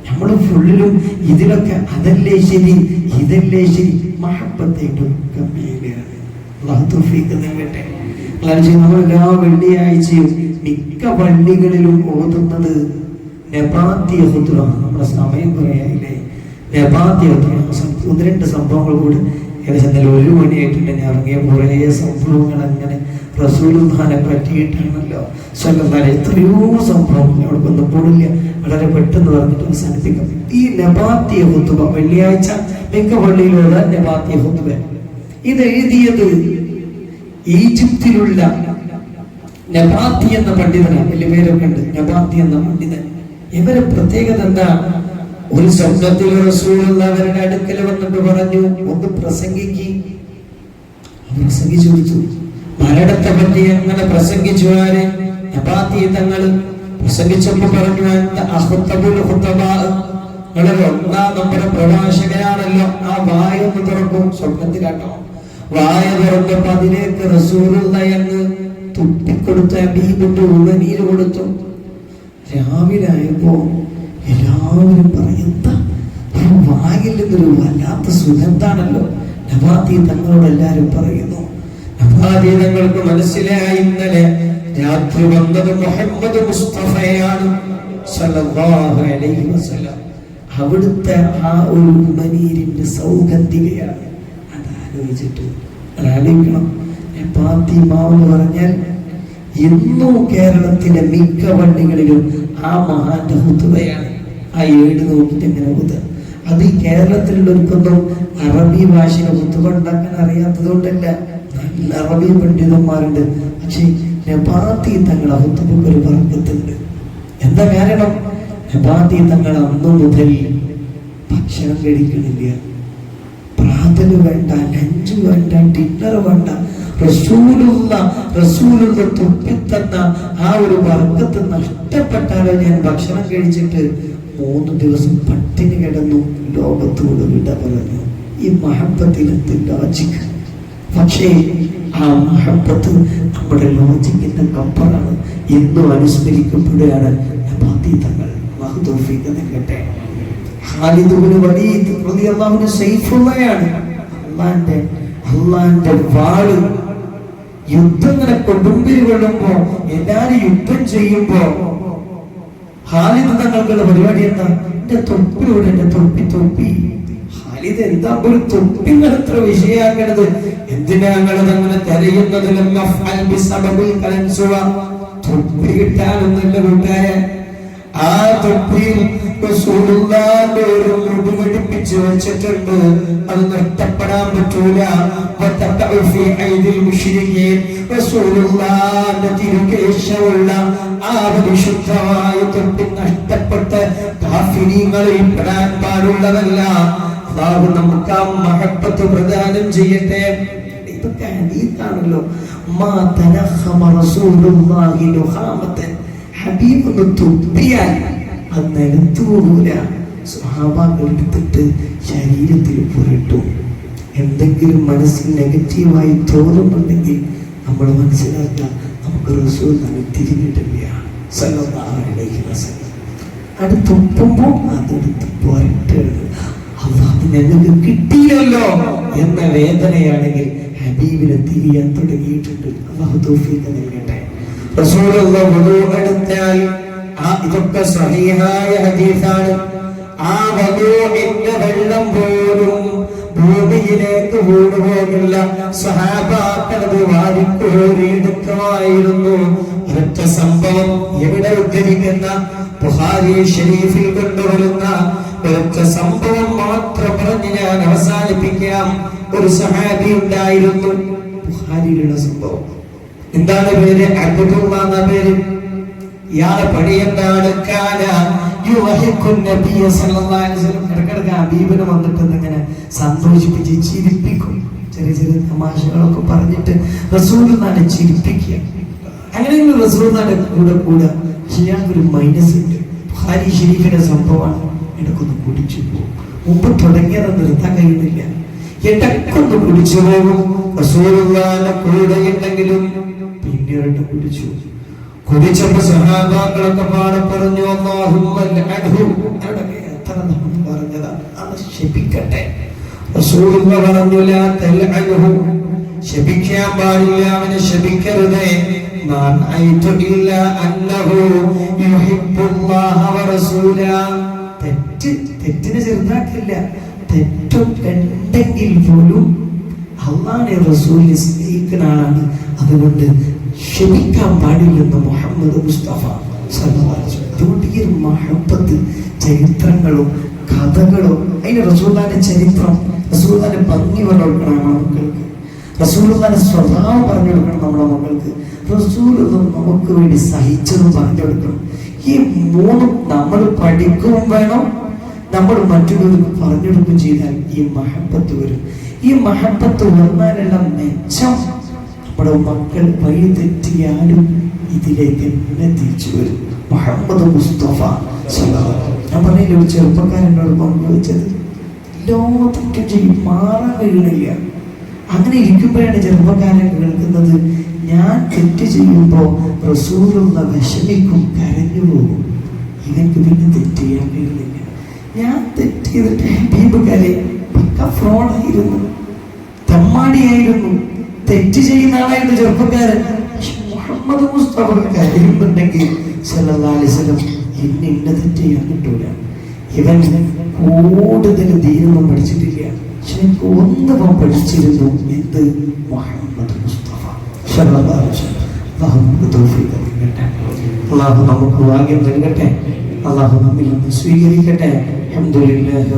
നമ്മൾ ഫുള്ളിലും ഇതിലൊക്കെ അതല്ലേ ശരി, ഇതല്ലേ ശരി, മഹബത്തേറ്റൊക്കെ മേലെയാണ്. അല്ലാഹു തൗഫീഖ് നൽകട്ടെ. നമ്മൾ എല്ലാ വെള്ളിയാഴ്ചയും മിക്ക പള്ളികളിലും ഓതുന്നത് നബാത്തിയ ഖുത്ബ. നമ്മുടെ സമയം പറയായില്ലേ, നബാത്തിയ ഖുത്ബ. ഒന്ന് രണ്ട് സംഭവങ്ങൾ കൂടി ഏകദേശം 1 മണിയായിട്ടുണ്ട്. ഞാൻ ഇറങ്ങിയ കുറേ സംഭവങ്ങൾ അങ്ങനെ റസൂലുള്ളാഹിനെ പറ്റിയിട്ടാണല്ലോ സ്വല്ലല്ലാഹു അലൈഹി. എത്രയോ സംഭവങ്ങൾ അവിടെ ഒന്നും പോടില്ല, വളരെ പെട്ടെന്ന് പറഞ്ഞിട്ട് അവസാനിപ്പിക്കാം. ഈ നബാത്തിയ ഖുത്ബ വെള്ളിയാഴ്ച മിക്ക പള്ളിയിലുള്ള നബാത്തിയ ഖുത്ബ ഇത് എഴുതിയത് ഈജിപ്തിലുള്ള നബാത്തി എന്ന പണ്ഡിതനാണ്. വലിയ പേരൊക്കെ ഉണ്ട്, നബാത്തി എന്ന പണ്ഡിതൻ. ഇവരെ പ്രത്യേകത എന്താ? ഒരു സ്വപ്നത്തിൽ റസൂലുള്ള അവരുടെ അടുക്കൽ വന്നിട്ട് പറഞ്ഞു, ഒന്ന് പ്രസംഗിക്കും. പ്രസംഗിച്ചു കൊടുത്തു. മരണത്തെ പറ്റി അങ്ങനെ പ്രസംഗിച്ചു. ആര്? നബാത്തി തങ്ങൾ പ്രസംഗിച്ചപ്പോ പറഞ്ഞു, നിങ്ങളൊരു 1-ാം നമ്പർ പ്രഭാഷകനാണല്ലോ. ആ വായൊന്ന് തുറക്കും. സ്വപ്നത്തിലാട്ടോ. വായ തുറന്നപ്പോ അതിലേക്ക് റസൂലുള്ള എന്ന് തുപ്പിക്കൊടുത്ത ഹബീബിന്റെ ഉള്ളനീര് കൊടുത്തു. രാവിലെ ആയപ്പോ എല്ലാവരും പറയുന്ന വായിൽ നിന്നൊരു വല്ലാത്ത സുഗന്ധാണല്ലോ. നബാത്തി തങ്ങളോട് എല്ലാരും പറയുന്നു. നബാത്തി തങ്ങൾക്ക് മനസ്സിലായി, ഇന്നലെ രാത്രി വന്നത് മുഹമ്മദ് മുസ്തഫയാണ് സല്ലല്ലാഹു അലൈഹി വസല്ലം. അവിടുത്തെ ആ ഒരു ഉമനീരിന്റെ സൗഗന്ധികയാണ്. അതാലോചിച്ചിട്ട് ആലോചിക്കണം. നബാത്തി മാവെന്ന് പറഞ്ഞാൽ ഇന്നും കേരളത്തിലെ മിക്ക പള്ളികളിലും ആ മഹാന്റെ ഹുതുബയാണ്. ആ ഏട് നോക്കിയിട്ട് എങ്ങനെ ഹുതുബ. അത് ഈ കേരളത്തിലുള്ളവർക്കൊന്നും അറബി ഭാഷയുടെ ഹുതുബ ഉണ്ടാക്കാൻ അറിയാത്തത് കൊണ്ടല്ല. നല്ല അറബി പണ്ഡിതന്മാരുണ്ട്. പക്ഷേ നബാത്തി തങ്ങൾ അഹുത്തുബക്ക് ഒരു ബർക്കത്തുണ്ട്. എന്താ കാരണം? നബാത്തി തങ്ങൾ അന്ന് മുതൽ ഭക്ഷണം കഴിക്കണില്ല. പ്രാതല് വേണ്ട, ലഞ്ച് വേണ്ട, ഡിന്നർ വേണ്ട. റസൂലുള്ള തൊപ്പിത്തന്ന ആ ഒരു ബർക്കത്ത് നഷ്ടപ്പെട്ടാലോ ഞാൻ ഭക്ഷണം കഴിച്ചിട്ട് 3 ദിവസം പട്ടിണി കിടന്നു, ലോകത്തോട് വിട പറഞ്ഞു. ഈ മഹബത്തിലെന്ത് ലോജിക്? പക്ഷേ ആ മഹബത്ത് നമ്മുടെ ലോജിക്കിന്റെ കപ്പറാണ്. എന്നും അനുസ്മരിക്കപ്പെടുകയാണ് നബാതീതങ്ങൾ. തൗഫീഖ് നൽകട്ടെ. ഖാലിദ് ഇബ്നു വലീദ് റളിയല്ലാഹു അൻഹു സൈഫുള്ളയാണ്. അള്ളാന്റെ വാള് യുദ്ധം ഇങ്ങനെ കൊടുമ്പിരി കൊള്ളുമ്പോ, എല്ലാരും യുദ്ധം ചെയ്യുമ്പോ ഖാലിദ് തങ്ങൾക്കുള്ള പരിപാടി എന്താ? എന്റെ തൊപ്പിയോട്, എന്റെ തൊപ്പി. ഖാലിദ് എന്താ ഒരു തൊപ്പി എത്ര വിഷയാക്കണത്? എന്തിനാ ഞങ്ങളത് അങ്ങനെ തെരയുന്നത്? തൊപ്പി കിട്ടാനൊന്നല്ല കൂട്ടായ. ആ തൊപ്പിയിൽ റസൂലുള്ളാഹിന്റെ ഒരു മുടി പിടിപ്പിച്ചു വെച്ചിട്ടുണ്ട്. അത് നഷ്ടപ്പെടാൻ പറ്റൂല. റസൂലുള്ളാഹിന്റെ തിരുകേശമുള്ള ആ പരിശുദ്ധമായ തൊപ്പി നഷ്ടപ്പെട്ട് കാഫിരീങ്ങളിൽ പെടാൻ പാടുള്ളതല്ല. അല്ലാഹു നമുക്ക് ആ മഹബത്ത് പ്രദാനം ചെയ്യട്ടെ. ഇതൊക്കെ ഹദീസാണല്ലോ. മാ തനഖമ റസൂലുള്ളാഹി ലുഖാമതൻ. ഹബീബ് ഒന്ന് തുപ്പിയാൽ അത് നിലത്തു പോകൂല. സ്വഹാബാക്കൾ എടുത്തിട്ട് ശരീരത്തിൽ പുരട്ടും. എന്തെങ്കിലും മനസ്സിൽ നെഗറ്റീവായി തോന്നുന്നുണ്ടെങ്കിൽ നമ്മൾ മനസ്സിലാക്കുക, നമുക്ക് റസൂൽ തന്നെ തിരിഞ്ഞിട്ടില്ല സല്ലല്ലാഹു അലൈഹി വസല്ലം. അത് തുപ്പുമ്പോൾ അതെടുത്ത് പുരട്ടുകയാണ്. അല്ലാഹ് ഞങ്ങൾക്ക് കിട്ടിയില്ലല്ലോ എന്ന വേദനയാണെങ്കിൽ ഹബീബിനെ തിരിയാൻ തുടങ്ങിയിട്ടുണ്ട്. അല്ലാഹു തൗഫീഖ് നൽകട്ടെ. റസൂലുള്ളാഹി വുദൂ എടുത്താൽ ഇതൊക്കെ സ്വഹീഹായ ഹദീസാണ്. ആ വദൂഇന്റെ വെള്ളം പോലും ഭൂമിയിലേക്ക് വീണുപോകില്ല. സ്വഹാബാക്കൾ അത് വാരിക്കോരിയെടുക്കുമായിരുന്നു. ഒരൊറ്റ സംഭവം എവിടെ ഉദ്ധരിക്കുന്ന ബുഖാരി ഷരീഫിൽ കൊണ്ടുവരുന്ന ഒരൊറ്റ സംഭവം മാത്രം പറഞ്ഞ് ഞാൻ അവസാനിപ്പിക്കാം. ഒരു സഹാബി ഉണ്ടായിരുന്നു, ബുഖാരിയിലുള്ള സംഭവം. എന്താണ് പേര്? അബ്ദുള്ള എന്ന പേര്. ഇയാളെ പണി എന്താണ്? ഇടക്കിടക്ക് ഹബീബിനെ വന്നിട്ട് ഇങ്ങനെ സന്തോഷിപ്പിച്ച് ചിരിപ്പിക്കും. ചെറിയ ചെറിയ തമാശകളൊക്കെ പറഞ്ഞിട്ട് റസൂലിനെ ചിരിപ്പിക്കുക. അങ്ങനെയെങ്കിലും റസൂലിനെ കൂടെ ഇയാൾക്കൊരു മൈനസ് ഉണ്ട്. ബുഖാരി ഷരീഫിന്റെ സംഭവമാണ്. ഇടക്കൊന്ന് കുടിച്ചു പോകും. മുമ്പ് തുടങ്ങിയത് നിർത്താൻ കഴിയുന്നില്ല. ഇടക്കൊന്ന് കുടിച്ചു പോകും. റസൂലുള്ളാഹിന്റെ കൂടെ ഉണ്ടെങ്കിലും പിന്നീട് കുടിച്ചപ്പോ സഹാബാക്കളൊക്കെ പാടെ പറഞ്ഞു, പറഞ്ഞതാ ശപിക്കട്ടെ. റസൂലുള്ളാഹി പറഞ്ഞു, ലാ തൽഅൻഹു, ശപിക്കാൻ പാടില്ല, അവനെ ശപിക്കരുതേ. തെറ്റിനെ ചെറുതാക്കില്ല. തെറ്റുണ്ടെങ്കിൽ പോലും അല്ലാഹുവിനെ റസൂലിനെ സ്നേഹിക്കുന്ന ആളാണ്. അതുകൊണ്ട് ക്ഷമിക്കാൻ പാടില്ലെന്ന് മുഹമ്മദ് മുസ്തഫ സല്ലല്ലാഹു അലൈഹി വസല്ലം. അതുകൊണ്ട് ഈ മഹബത്ത് ചരിത്രങ്ങളും കഥകളും, അതിന് റസൂലുള്ളാഹിന്റെ ചരിത്രം, റസൂലുള്ളാഹിന്റെ ഭംഗി പറഞ്ഞു കൊടുക്കണം നമ്മുടെ മക്കൾക്ക്. റസൂലുള്ളാഹിന്റെ സ്വഭാവം പറഞ്ഞു കൊടുക്കണം നമ്മുടെ മക്കൾക്ക്. റസൂലുള്ള നമുക്ക് വേണ്ടി സഹിച്ചതും പറഞ്ഞു കൊടുക്കണം. ഈ മൂന്നും നമ്മൾ പഠിക്കുകയും വേണം, നമ്മൾ മറ്റുള്ളവർക്ക് പറഞ്ഞു കൊടുക്കുകയും ചെയ്താൽ ഈ മഹബത്ത് വരും. ഈ മഹബത്ത് വന്നാലെല്ലാം മെച്ചം നമ്മുടെ മക്കൾ വഴി തെറ്റിയാലും ഇതിലേക്ക് എന്നെ തിരിച്ചു വരും. മുഹമ്മദ് മുസ്തഫ ഞാൻ പറഞ്ഞില്ല, ഒരു ചെറുപ്പക്കാരനോട് പങ്കുവെച്ചത് ലോകത്തൊക്കെ ചെയ്യും, മാറാൻ കഴിയണില്ല. അങ്ങനെ ഇരിക്കുമ്പോഴാണ് ചെറുപ്പക്കാരൻ കേൾക്കുന്നത്, ഞാൻ തെറ്റ് ചെയ്യുമ്പോൾ റസൂലുള്ള വിഷമിക്കും, കരഞ്ഞു പോകും, ഇവർക്ക് പിന്നെ തെറ്റ് ചെയ്യാൻ കഴിയുന്നില്ല. ഞാൻ തെറ്റ് ചെയ്തിട്ട് ഹബീബ് കരയും. പക്ക ഫ്രോഡായിരുന്നു, തെമ്മാടിയായിരുന്നു, തെറ്റ് ചെയ്യുന്ന ആളായിട്ട് ചെറുപ്പക്കാരൻ. മുഹമ്മദ് മുസ്തഫ കരയുന്നുണ്ടെങ്കിൽ സല്ലല്ലാഹു അലൈഹി വസല്ലം ഇന്ന തെറ്റ് ചെയ്യാൻ കിട്ടൂല. ഇവൻ കൂടുതൽ ദീനൊന്നും പഠിച്ചിട്ടില്ല, പക്ഷെ ഒന്നും പഠിച്ചിരുന്നു. എന്ത്? മുഹമ്മദ് മുസ്തഫ സല്ലല്ലാഹു അലൈഹി വസല്ലം. അല്ലാഹു നമുക്ക് തൗഫീഖ് നൽകട്ടെ. അല്ലാഹു നമുക്ക് ഭാഗ്യം നൽകട്ടെ. അല്ലാഹു നമ്മിൽ നിന്ന് സ്വീകരിക്കട്ടെ. അൽഹംദുലില്ലാഹി.